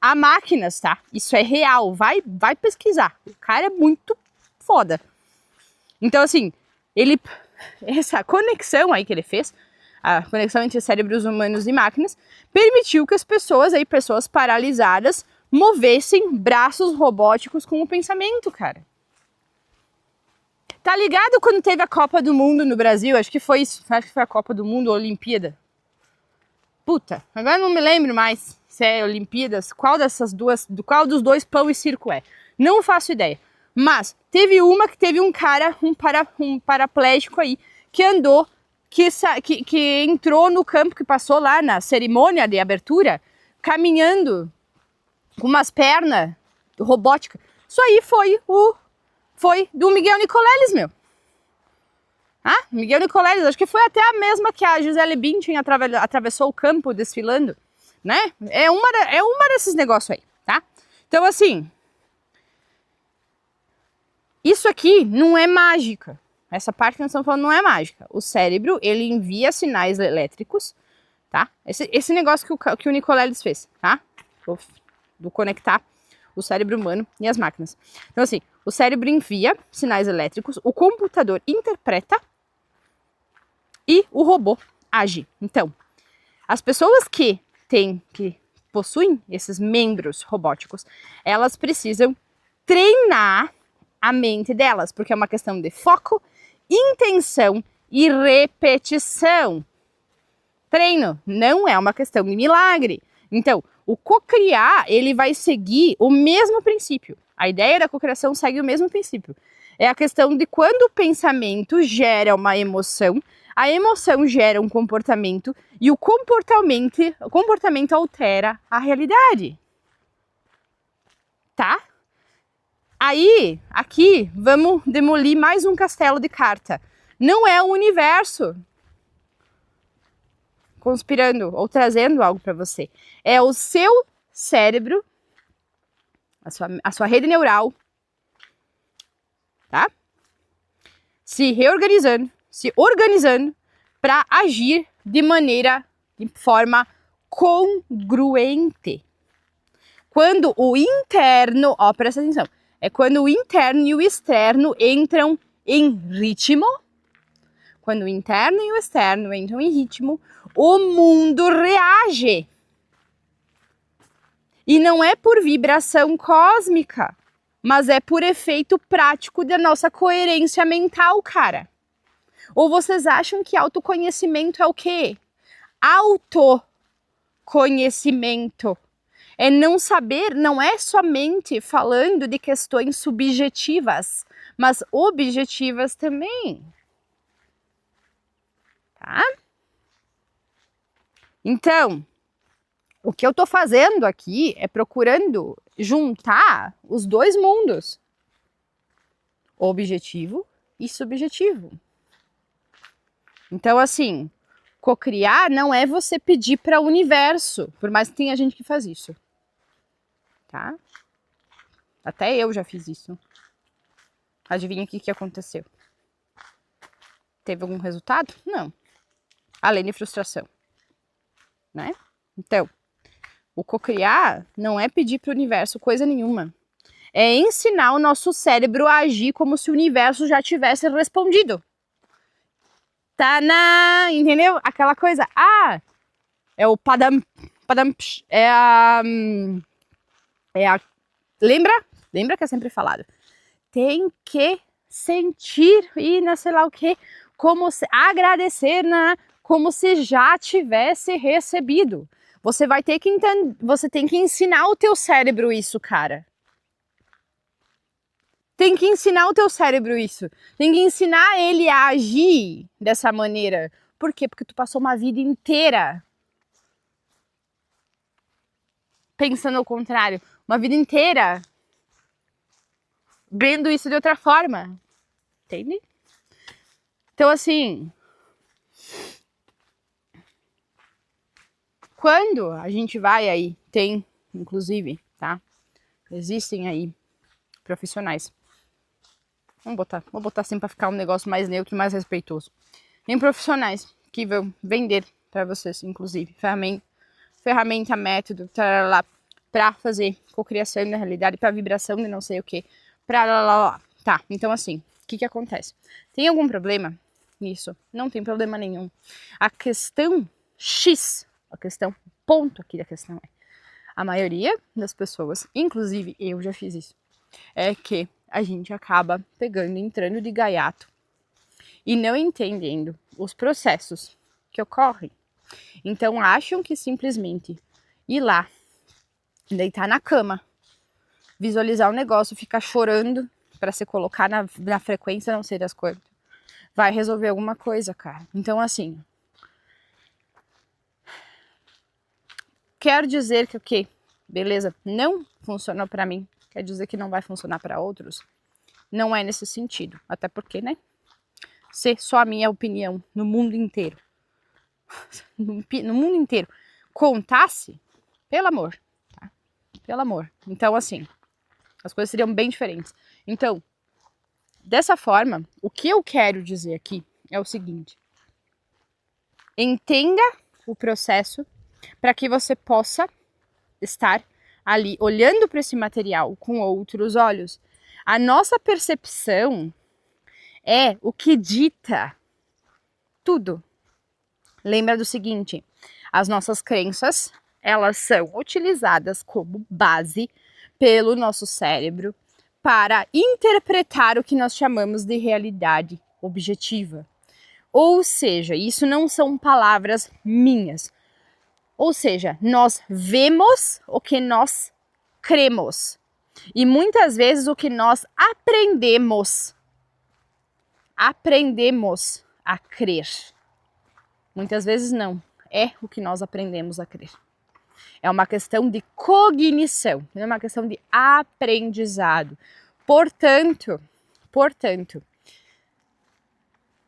a máquinas, tá? Isso é real, vai pesquisar. O cara é muito foda. Então, assim, essa conexão aí que ele fez, a conexão entre cérebros humanos e máquinas, permitiu que as pessoas paralisadas movessem braços robóticos com o pensamento, cara. Tá ligado quando teve a Copa do Mundo no Brasil? Acho que foi isso. Acho que foi a Copa do Mundo ou a Olimpíada. Puta, agora não me lembro mais se é Olimpíadas, qual dos dois pão e circo é. Não faço ideia. Mas teve uma que teve um cara, um paraplégico aí, que andou, que entrou no campo, que passou lá na cerimônia de abertura, caminhando com umas pernas robóticas. Isso aí foi do Miguel Nicoleles, meu. Ah, Miguel Nicoleles, acho que foi até a mesma que a Gisele Bündchen atravessou o campo desfilando, né? É uma desses negócios aí, tá? Então, assim, isso aqui não é mágica. Essa parte que nós estamos falando não é mágica. O cérebro, ele envia sinais elétricos, tá? Esse negócio que o Nicoleles fez, tá? Do conectar o cérebro humano e as máquinas. Então, assim, o cérebro envia sinais elétricos, o computador interpreta e o robô age. Então, as pessoas que possuem esses membros robóticos, elas precisam treinar a mente delas, porque é uma questão de foco, intenção e repetição. Treino não é uma questão de milagre. Então, o cocriar, ele vai seguir o mesmo princípio. A ideia da cocriação segue o mesmo princípio. É a questão de quando o pensamento gera uma emoção, a emoção gera um comportamento e o comportamento altera a realidade. Tá? Aí, aqui, vamos demolir mais um castelo de carta. Não é o universo conspirando ou trazendo algo para você. É o seu cérebro, a sua rede neural, tá? Se reorganizando, se organizando para agir de forma congruente. Quando o interno, ó, presta atenção, é quando o interno e o externo entram em ritmo. Quando o interno e o externo entram em ritmo, o mundo reage. E não é por vibração cósmica, mas é por efeito prático da nossa coerência mental, cara. Ou vocês acham que autoconhecimento é o quê? Autoconhecimento. É não saber, não é somente falando de questões subjetivas, mas objetivas também. Tá? Então, o que eu tô fazendo aqui é procurando juntar os dois mundos, objetivo e subjetivo. Então, assim, cocriar não é você pedir para o universo, por mais que tenha gente que faz isso, tá? Até eu já fiz isso. Adivinha o que aconteceu? Teve algum resultado? Não. Além de frustração, né? Então, o cocriar não é pedir para o universo coisa nenhuma. É ensinar o nosso cérebro a agir como se o universo já tivesse respondido. Tá entendeu? Aquela coisa, é o padam, lembra que é sempre falado, tem que sentir e sei lá o que, como se agradecer, como se já tivesse recebido. Você vai ter que entender, você tem que ensinar o teu cérebro isso, cara. Tem que ensinar o teu cérebro isso. Tem que ensinar ele a agir dessa maneira. Por quê? Porque tu passou uma vida inteira pensando ao contrário. Uma vida inteira vendo isso de outra forma. Entende? Então, assim, quando a gente vai aí, tem, inclusive, tá? Existem aí profissionais. Vou botar assim para ficar um negócio mais neutro e mais respeitoso. Tem profissionais que vão vender para vocês, inclusive, ferramenta, método, para fazer cocriação na realidade, para vibração de não sei o que, Tá, então assim, o que acontece? Tem algum problema nisso? Não tem problema nenhum. A questão X, ponto aqui da questão é, a maioria das pessoas, inclusive eu já fiz isso, é que a gente acaba entrando de gaiato e não entendendo os processos que ocorrem. Então acham que simplesmente ir lá deitar na cama, visualizar o negócio, ficar chorando para se colocar na frequência, não sei das quantas, vai resolver alguma coisa, cara. Então, assim, quero dizer que o quê? Beleza, não funcionou para mim, quer dizer que não vai funcionar para outros? Não é nesse sentido, até porque, né? Se só a minha opinião no mundo inteiro, no mundo inteiro, contasse, pelo amor, tá? Pelo amor. Então, assim, as coisas seriam bem diferentes. Então, dessa forma, o que eu quero dizer aqui é o seguinte: entenda o processo para que você possa estar ali olhando para esse material com outros olhos. A nossa percepção é o que dita tudo. Lembra do seguinte: as nossas crenças, elas são utilizadas como base pelo nosso cérebro para interpretar o que nós chamamos de realidade objetiva. Ou seja, isso não são palavras minhas. Ou seja, nós vemos o que nós cremos. E muitas vezes o que nós aprendemos a crer. Muitas vezes não. É o que nós aprendemos a crer. É uma questão de cognição, é uma questão de aprendizado. Portanto,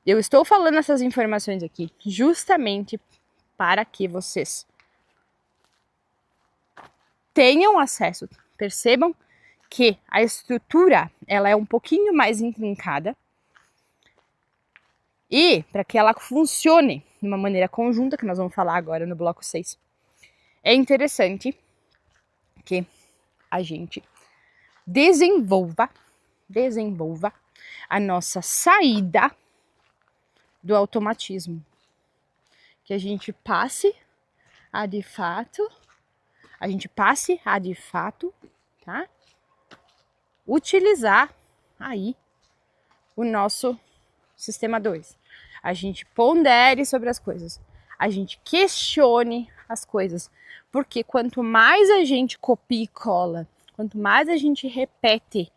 eu estou falando essas informações aqui justamente para que vocês tenham acesso, percebam que a estrutura ela é um pouquinho mais intrincada e para que ela funcione de uma maneira conjunta, que nós vamos falar agora no bloco 6, é interessante que a gente desenvolva a nossa saída do automatismo. Que a gente passe a de fato, tá? Utilizar aí o nosso sistema 2. A gente pondere sobre as coisas. A gente questione as coisas. Porque quanto mais a gente copia e cola, quanto mais a gente repete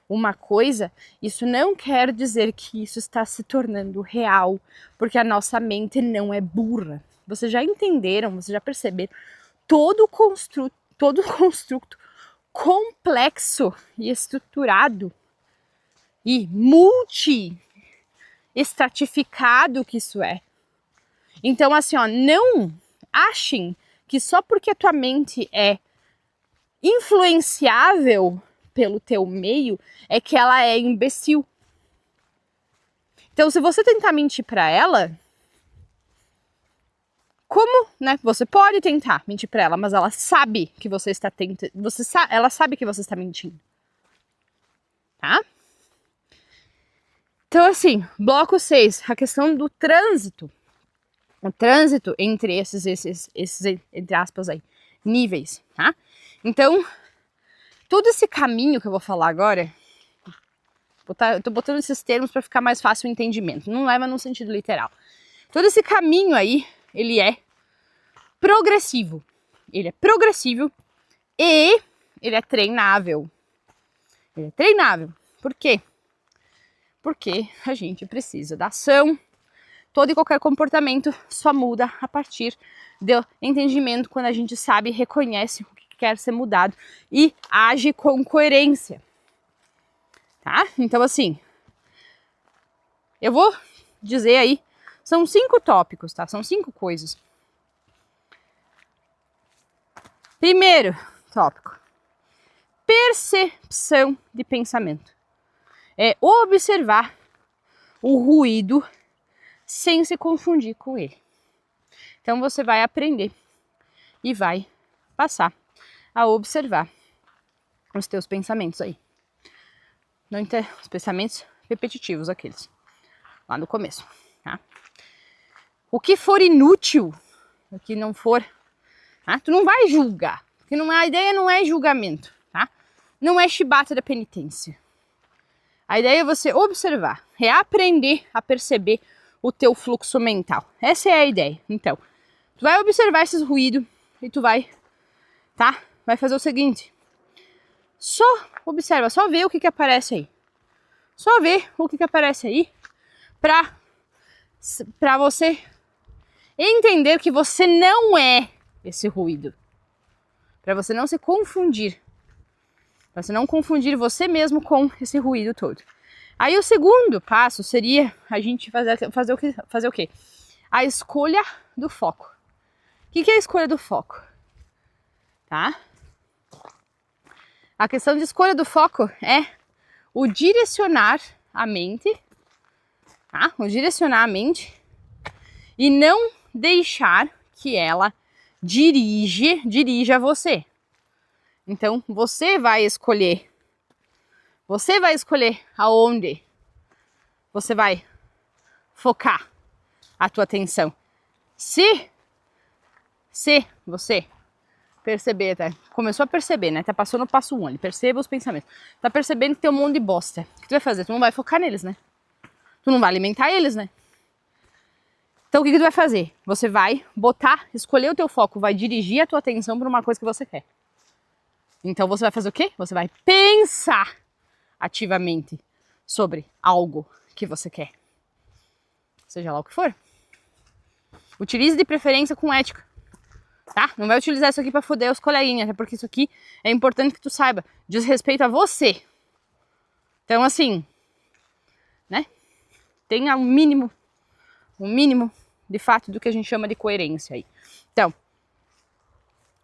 uma coisa, isso não quer dizer que isso está se tornando real, porque a nossa mente não é burra. Vocês já entenderam, vocês já perceberam todo o construto complexo e estruturado e multi-estratificado que isso é. Então, assim, ó, não achem que só porque a tua mente é influenciável pelo teu meio é que ela é imbecil. Então, se você tentar mentir para ela, como, né? Você pode tentar mentir para ela, mas ela sabe que você está tentando, ela sabe que você está mentindo, tá? Então, assim, bloco 6, a questão do trânsito. O trânsito entre esses entre aspas aí, níveis, tá? Então, todo esse caminho que eu vou falar agora, eu tô botando esses termos para ficar mais fácil o entendimento, não leva no sentido literal. Todo esse caminho aí, ele é progressivo. Ele é progressivo e ele é treinável. Ele é treinável. Por quê? Porque a gente precisa da ação. Todo e qualquer comportamento só muda a partir do entendimento, quando a gente sabe, reconhece o que quer ser mudado e age com coerência. Tá? Então, assim, eu vou dizer aí, são 5 tópicos, tá? São 5 coisas. Primeiro tópico, percepção de pensamento. É observar o ruído sem se confundir com ele. Então você vai aprender e vai passar a observar os teus pensamentos aí. Não os pensamentos repetitivos, aqueles lá no começo, tá? O que for inútil, o que não for, tá? Tu não vai julgar, porque a ideia não é julgamento, tá? Não é chibata da penitência. A ideia é você observar, é aprender a perceber o teu fluxo mental. Essa é a ideia. Então, tu vai observar esses ruídos e tu vai, tá? vai fazer o seguinte. Só observa, só vê o que aparece aí. Só vê o que aparece aí pra você entender que você não é esse ruído. Para você não se confundir. Para você não confundir você mesmo com esse ruído todo. Aí o segundo passo seria a gente fazer o quê? A escolha do foco. O que é a escolha do foco? Tá? A questão de escolha do foco é o direcionar a mente, tá? O direcionar a mente e não deixar que ela dirija você. Então você vai escolher aonde você vai focar a tua atenção. Se você perceber, tá? Começou a perceber, né? Tá passou no passo 1 ali, perceba os pensamentos. Tá percebendo que tem um monte de bosta. O que tu vai fazer? Tu não vai focar neles, né? Tu não vai alimentar eles, né? Então o que tu vai fazer? Você vai escolher o teu foco, vai dirigir a tua atenção para uma coisa que você quer. Então você vai fazer o quê? Você vai pensar ativamente sobre algo que você quer. Seja lá o que for. Utilize de preferência com ética. Tá? Não vai utilizar isso aqui pra foder os coleguinhas, até porque isso aqui é importante que tu saiba. Diz respeito a você. Então assim, né? Tenha um mínimo de fato do que a gente chama de coerência aí. Então,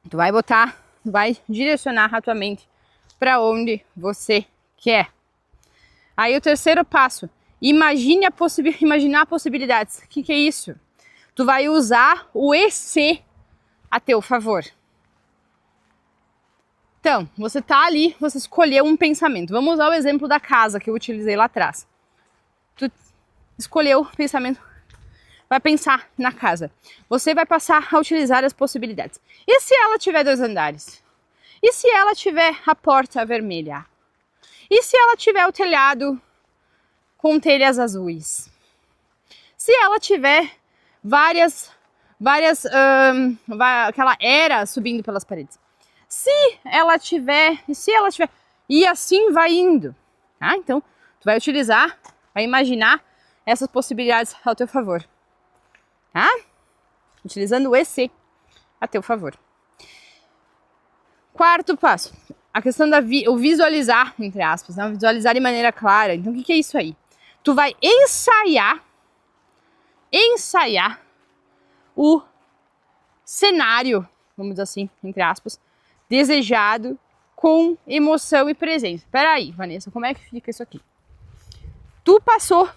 tu vai direcionar a tua mente para onde você quer. Aí o terceiro passo, imaginar possibilidades. O que é isso? Tu vai usar o EC a teu favor. Então, você tá ali, você escolheu um pensamento. Vamos usar o exemplo da casa que eu utilizei lá atrás. Tu escolheu o pensamento, vai pensar na casa. Você vai passar a utilizar as possibilidades. E se ela tiver 2 andares? E se ela tiver a porta vermelha? E se ela tiver o telhado com telhas azuis? Se ela tiver aquela era subindo pelas paredes? Se ela tiver, e assim vai indo, tá? Então, tu vai imaginar essas possibilidades ao teu favor, tá? Utilizando o EC a teu favor. Quarto passo, a questão o visualizar, entre aspas, né? Visualizar de maneira clara. Então, o que é isso aí? Tu vai ensaiar o cenário, vamos dizer assim, entre aspas, desejado com emoção e presença. Peraí, Vanessa, como é que fica isso aqui? Tu passou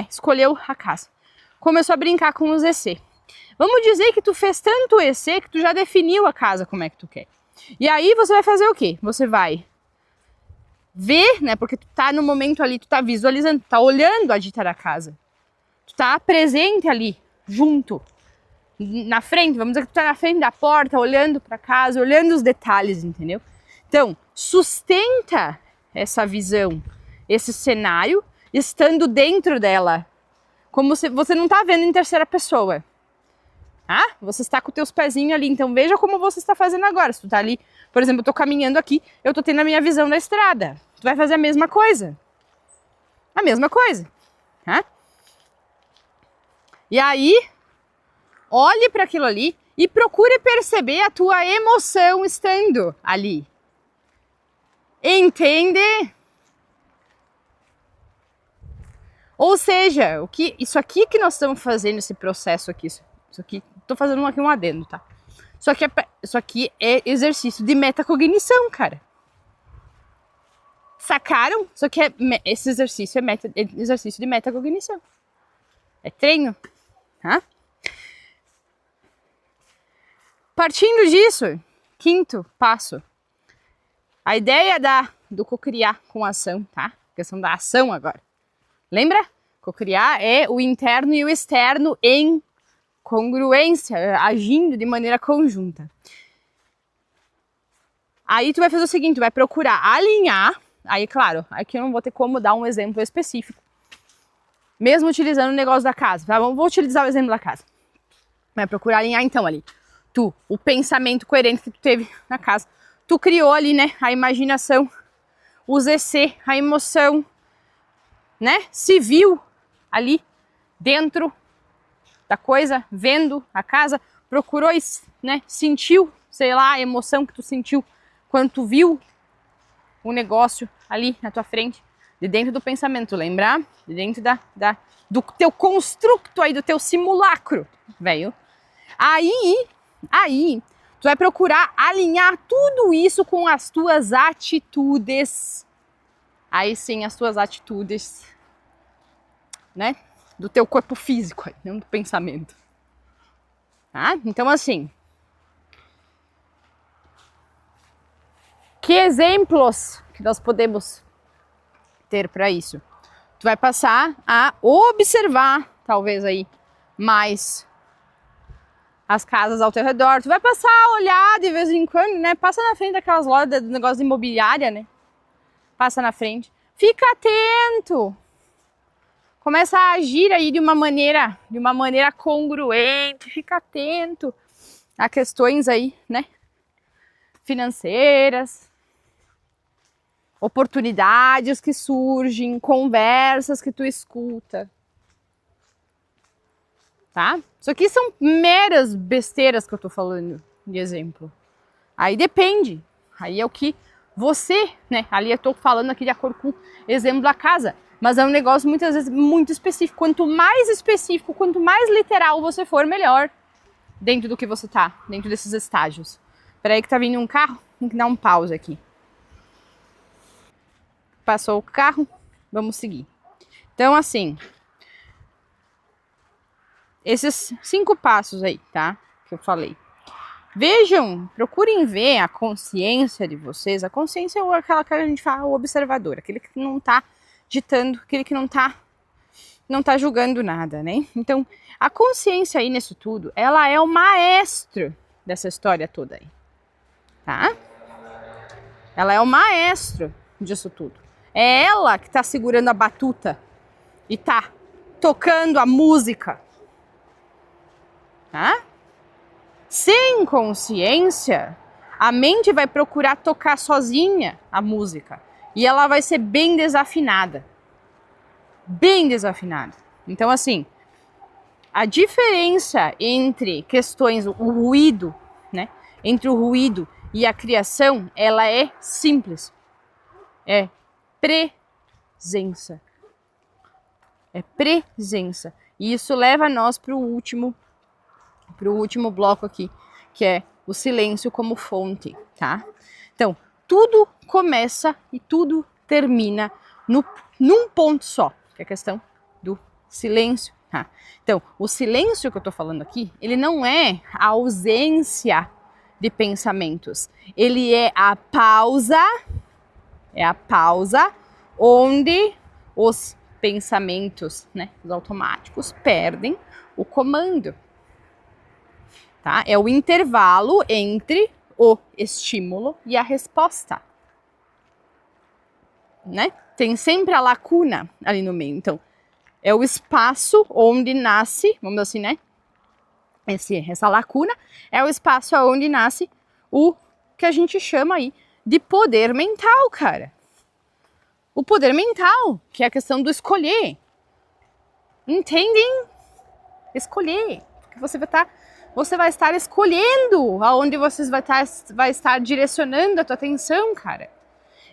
escolheu a casa, começou a brincar com os EC. Vamos dizer que tu fez tanto EC que tu já definiu a casa como é que tu quer. E aí você vai fazer o quê? Você vai ver, né, porque tu tá no momento ali, tu tá visualizando, tu tá olhando a dita da casa. Tu tá presente ali, junto, na frente, vamos dizer que tu tá na frente da porta, olhando pra casa, olhando os detalhes, entendeu? Então, sustenta essa visão, esse cenário, estando dentro dela, como se você não tá vendo em terceira pessoa. Ah, você está com os teus pezinhos ali, então veja como você está fazendo agora. Se tu tá ali, por exemplo, eu tô caminhando aqui, eu tô tendo a minha visão da estrada. Tu vai fazer a mesma coisa. A mesma coisa. Tá? E aí, olhe para aquilo ali e procure perceber a tua emoção estando ali. Entende? Ou seja, isso aqui que nós estamos fazendo, esse processo aqui, isso aqui, tô fazendo aqui um adendo, tá? Isso aqui é exercício de metacognição, cara. Sacaram? Esse exercício é exercício de metacognição. É treino, tá? Partindo disso, quinto passo. A ideia do cocriar com ação, tá? A questão da ação agora. Lembra? Cocriar é o interno e o externo em congruência, agindo de maneira conjunta. Aí tu vai fazer o seguinte, tu vai procurar alinhar, aí claro, aqui eu não vou ter como dar um exemplo específico, mesmo utilizando o negócio da casa, tá? Vou utilizar o exemplo da casa. Vai procurar alinhar então ali, o pensamento coerente que tu teve na casa, tu criou ali, né, a imaginação, o ZC, a emoção, né, se viu ali dentro da coisa, vendo a casa, procurou, né, sentiu, sei lá, a emoção que tu sentiu quando tu viu o negócio ali na tua frente, de dentro do pensamento, lembrar? De dentro do teu construto aí, do teu simulacro, velho. Aí, tu vai procurar alinhar tudo isso com as tuas atitudes. Aí sim, as tuas atitudes, né? Do teu corpo físico, não do pensamento. Tá? Então, assim, que exemplos que nós podemos ter para isso? Tu vai passar a observar, talvez aí, mais as casas ao teu redor. Tu vai passar a olhar de vez em quando, né? Passa na frente daquelas lojas do negócio de imobiliária, né? Passa na frente. Fica atento. Começa a agir aí de uma maneira congruente. Fica atento a questões aí, né? Financeiras, oportunidades que surgem, conversas que tu escuta. Tá? Isso aqui são meras besteiras que eu tô falando de exemplo. Aí depende. Aí é o que você, né? Ali eu tô falando aqui de acordo com o exemplo da casa. Mas é um negócio muitas vezes muito específico. Quanto mais específico, quanto mais literal você for, melhor. Dentro do que você tá, dentro desses estágios. Peraí que tá vindo um carro, tem que dar um pause aqui. Passou o carro, vamos seguir. Então assim, esses 5 passos aí, tá? Que eu falei. Vejam, procurem ver a consciência de vocês. A consciência é aquela que a gente fala, o observador, aquele que não tá ditando, aquele que não tá julgando nada, né? Então, a consciência aí nisso tudo, ela é o maestro dessa história toda aí, tá? Ela é o maestro disso tudo. É ela que tá segurando a batuta e tá tocando a música, tá? Sem consciência, a mente vai procurar tocar sozinha a música e ela vai ser bem desafinada. Bem desafinada. Então, assim, a diferença entre questões, o ruído, né? Entre o ruído e a criação, ela é simples. É presença. É presença. E isso leva nós para o último bloco aqui, que é o silêncio como fonte, tá? Então, tudo começa e tudo termina num ponto só, que é a questão do silêncio, tá? Então, o silêncio que eu tô falando aqui, ele não é a ausência de pensamentos, ele é a pausa onde os pensamentos, né, os automáticos, perdem o comando. Tá? É o intervalo entre o estímulo e a resposta. Né? Tem sempre a lacuna ali no meio. Então, é o espaço onde nasce, vamos dizer assim, né? Essa lacuna é o espaço onde nasce o que a gente chama aí de poder mental, cara. O poder mental, que é a questão do escolher. Entendem? Escolher. Porque você vai estar escolhendo aonde você vai estar direcionando a tua atenção, cara.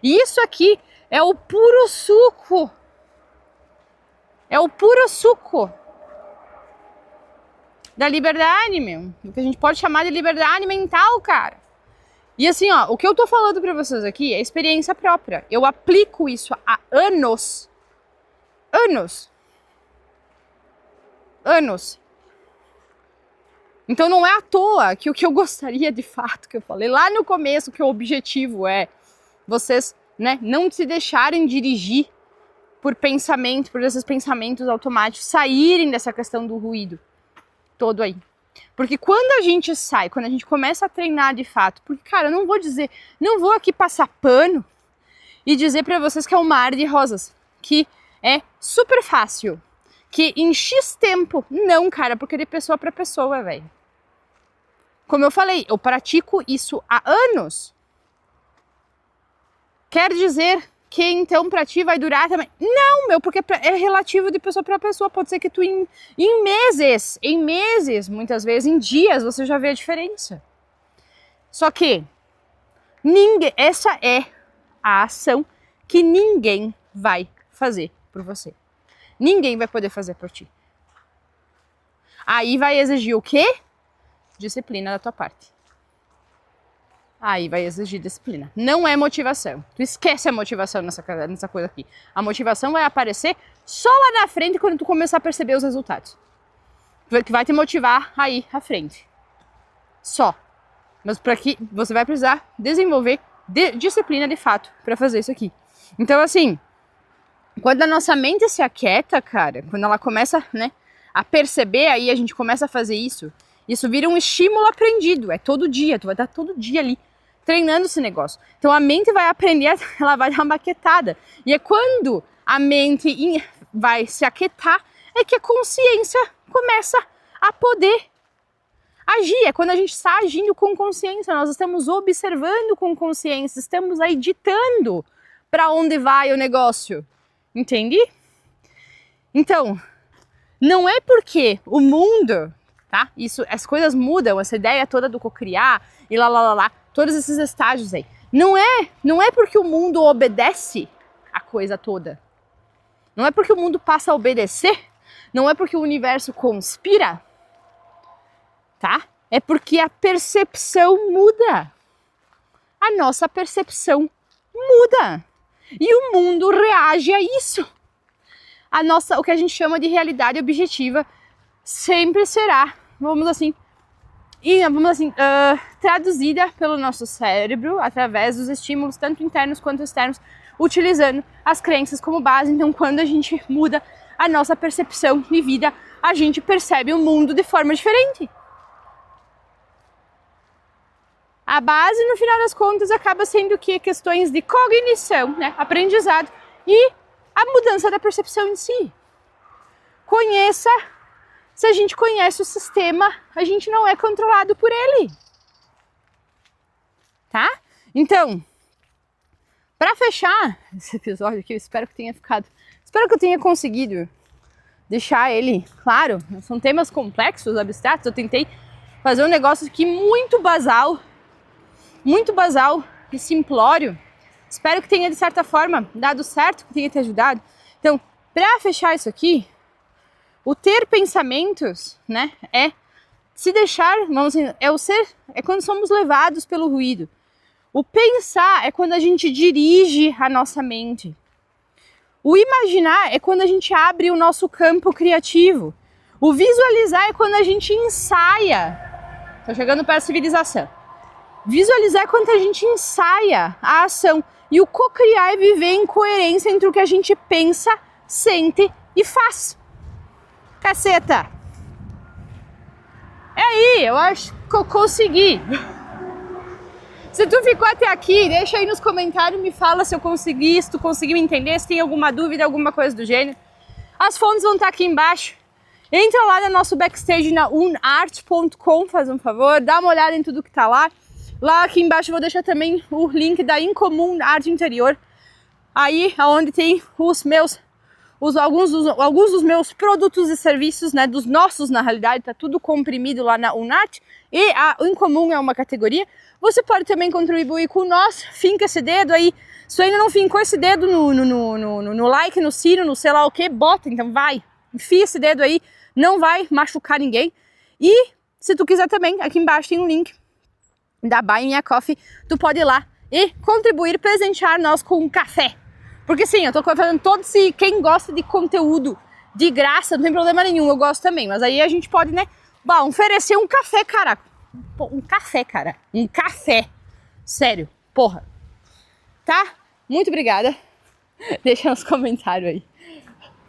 E isso aqui é o puro suco. É o puro suco da liberdade, meu. O que a gente pode chamar de liberdade mental, cara. E assim, ó, o que eu tô falando pra vocês aqui é experiência própria. Eu aplico isso há anos. Anos. Então não é à toa que o que eu gostaria de fato, que eu falei lá no começo, que o objetivo é vocês, né, não se deixarem dirigir por esses pensamentos automáticos, saírem dessa questão do ruído todo aí. Porque quando a gente sai, quando a gente começa a treinar de fato, porque, cara, eu não vou aqui passar pano e dizer pra vocês que é um mar de rosas, que é super fácil, que em X tempo, não, cara, porque de pessoa pra pessoa, velho. Como eu falei, eu pratico isso há anos. Quer dizer que então pra ti vai durar também? Não, meu, porque é relativo de pessoa pra pessoa. Pode ser que tu em meses, muitas vezes, em dias, você já vê a diferença. Só que essa é a ação que ninguém vai fazer por você. Ninguém vai poder fazer por ti. Aí vai exigir o quê? Disciplina da tua parte. Aí vai exigir disciplina. Não é motivação. Tu esquece a motivação nessa coisa aqui. A motivação vai aparecer só lá na frente quando tu começar a perceber os resultados. Que vai te motivar aí à frente. Só. Mas para que você vai precisar desenvolver disciplina de fato para fazer isso aqui. Então assim, quando a nossa mente se aquieta, cara, quando ela começa, né, a perceber, aí a gente começa a fazer isso, isso vira um estímulo aprendido, é todo dia, tu vai estar todo dia ali treinando esse negócio. Então a mente vai aprender, ela vai dar uma aquietada. E é quando a mente vai se aquietar, é que a consciência começa a poder agir. É quando a gente está agindo com consciência, nós estamos observando com consciência, estamos aí ditando para onde vai o negócio. Entende? Então, não é porque o mundo, tá? Isso, as coisas mudam, essa ideia toda do cocriar e lá, todos esses estágios aí. Não é porque o mundo obedece a coisa toda. Não é porque o mundo passa a obedecer, não é porque o universo conspira, tá? É porque a percepção muda. A nossa percepção muda. E o mundo reage a isso. O que a gente chama de realidade objetiva sempre será, traduzida pelo nosso cérebro através dos estímulos tanto internos quanto externos, utilizando as crenças como base. Então, quando a gente muda a nossa percepção de vida, a gente percebe o mundo de forma diferente. A base, no final das contas, acaba sendo que questões de cognição, né, aprendizado e a mudança da percepção em si. Se a gente conhece o sistema, a gente não é controlado por ele. Tá? Então, para fechar esse episódio aqui, eu espero que eu tenha conseguido deixar ele claro. São temas complexos, abstratos, eu tentei fazer um negócio aqui muito basal e simplório. Espero que tenha, de certa forma, dado certo, que tenha te ajudado. Então, para fechar isso aqui, o ter pensamentos, né, é se deixar, é quando somos levados pelo ruído. O pensar é quando a gente dirige a nossa mente. O imaginar é quando a gente abre o nosso campo criativo. O visualizar é quando a gente ensaia. Tô chegando para a civilização. Visualizar é quando a gente ensaia a ação. E o co-criar é viver em coerência entre o que a gente pensa, sente e faz. Caceta! É aí, eu acho que eu consegui. Se tu ficou até aqui, deixa aí nos comentários, me fala se eu consegui, se tu conseguiu me entender, se tem alguma dúvida, alguma coisa do gênero. As fontes vão estar aqui embaixo. Entra lá no nosso backstage na unart.com, faz um favor, dá uma olhada em tudo que tá lá. Lá aqui embaixo eu vou deixar também o link da Incomum Arte Interior. Aí, onde tem alguns dos meus produtos e serviços, né, dos nossos na realidade, tá tudo comprimido lá na Unart. E a Incomum é uma categoria. Você pode também contribuir com nós, finca esse dedo aí. Se ainda não fincou esse dedo no like, no sino, no sei lá o que, bota, então vai. Enfia esse dedo aí, não vai machucar ninguém. E se tu quiser também, aqui embaixo tem um link da Buy Me a Coffee, tu pode ir lá e contribuir, presentear nós com um café. Porque sim, eu tô fazendo quem gosta de conteúdo de graça, não tem problema nenhum, eu gosto também. Mas aí a gente pode, né, oferecer um café, cara. Um café. Sério, porra. Tá? Muito obrigada. Deixa nos comentários aí.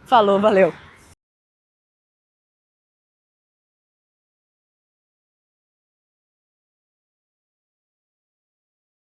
Falou, valeu.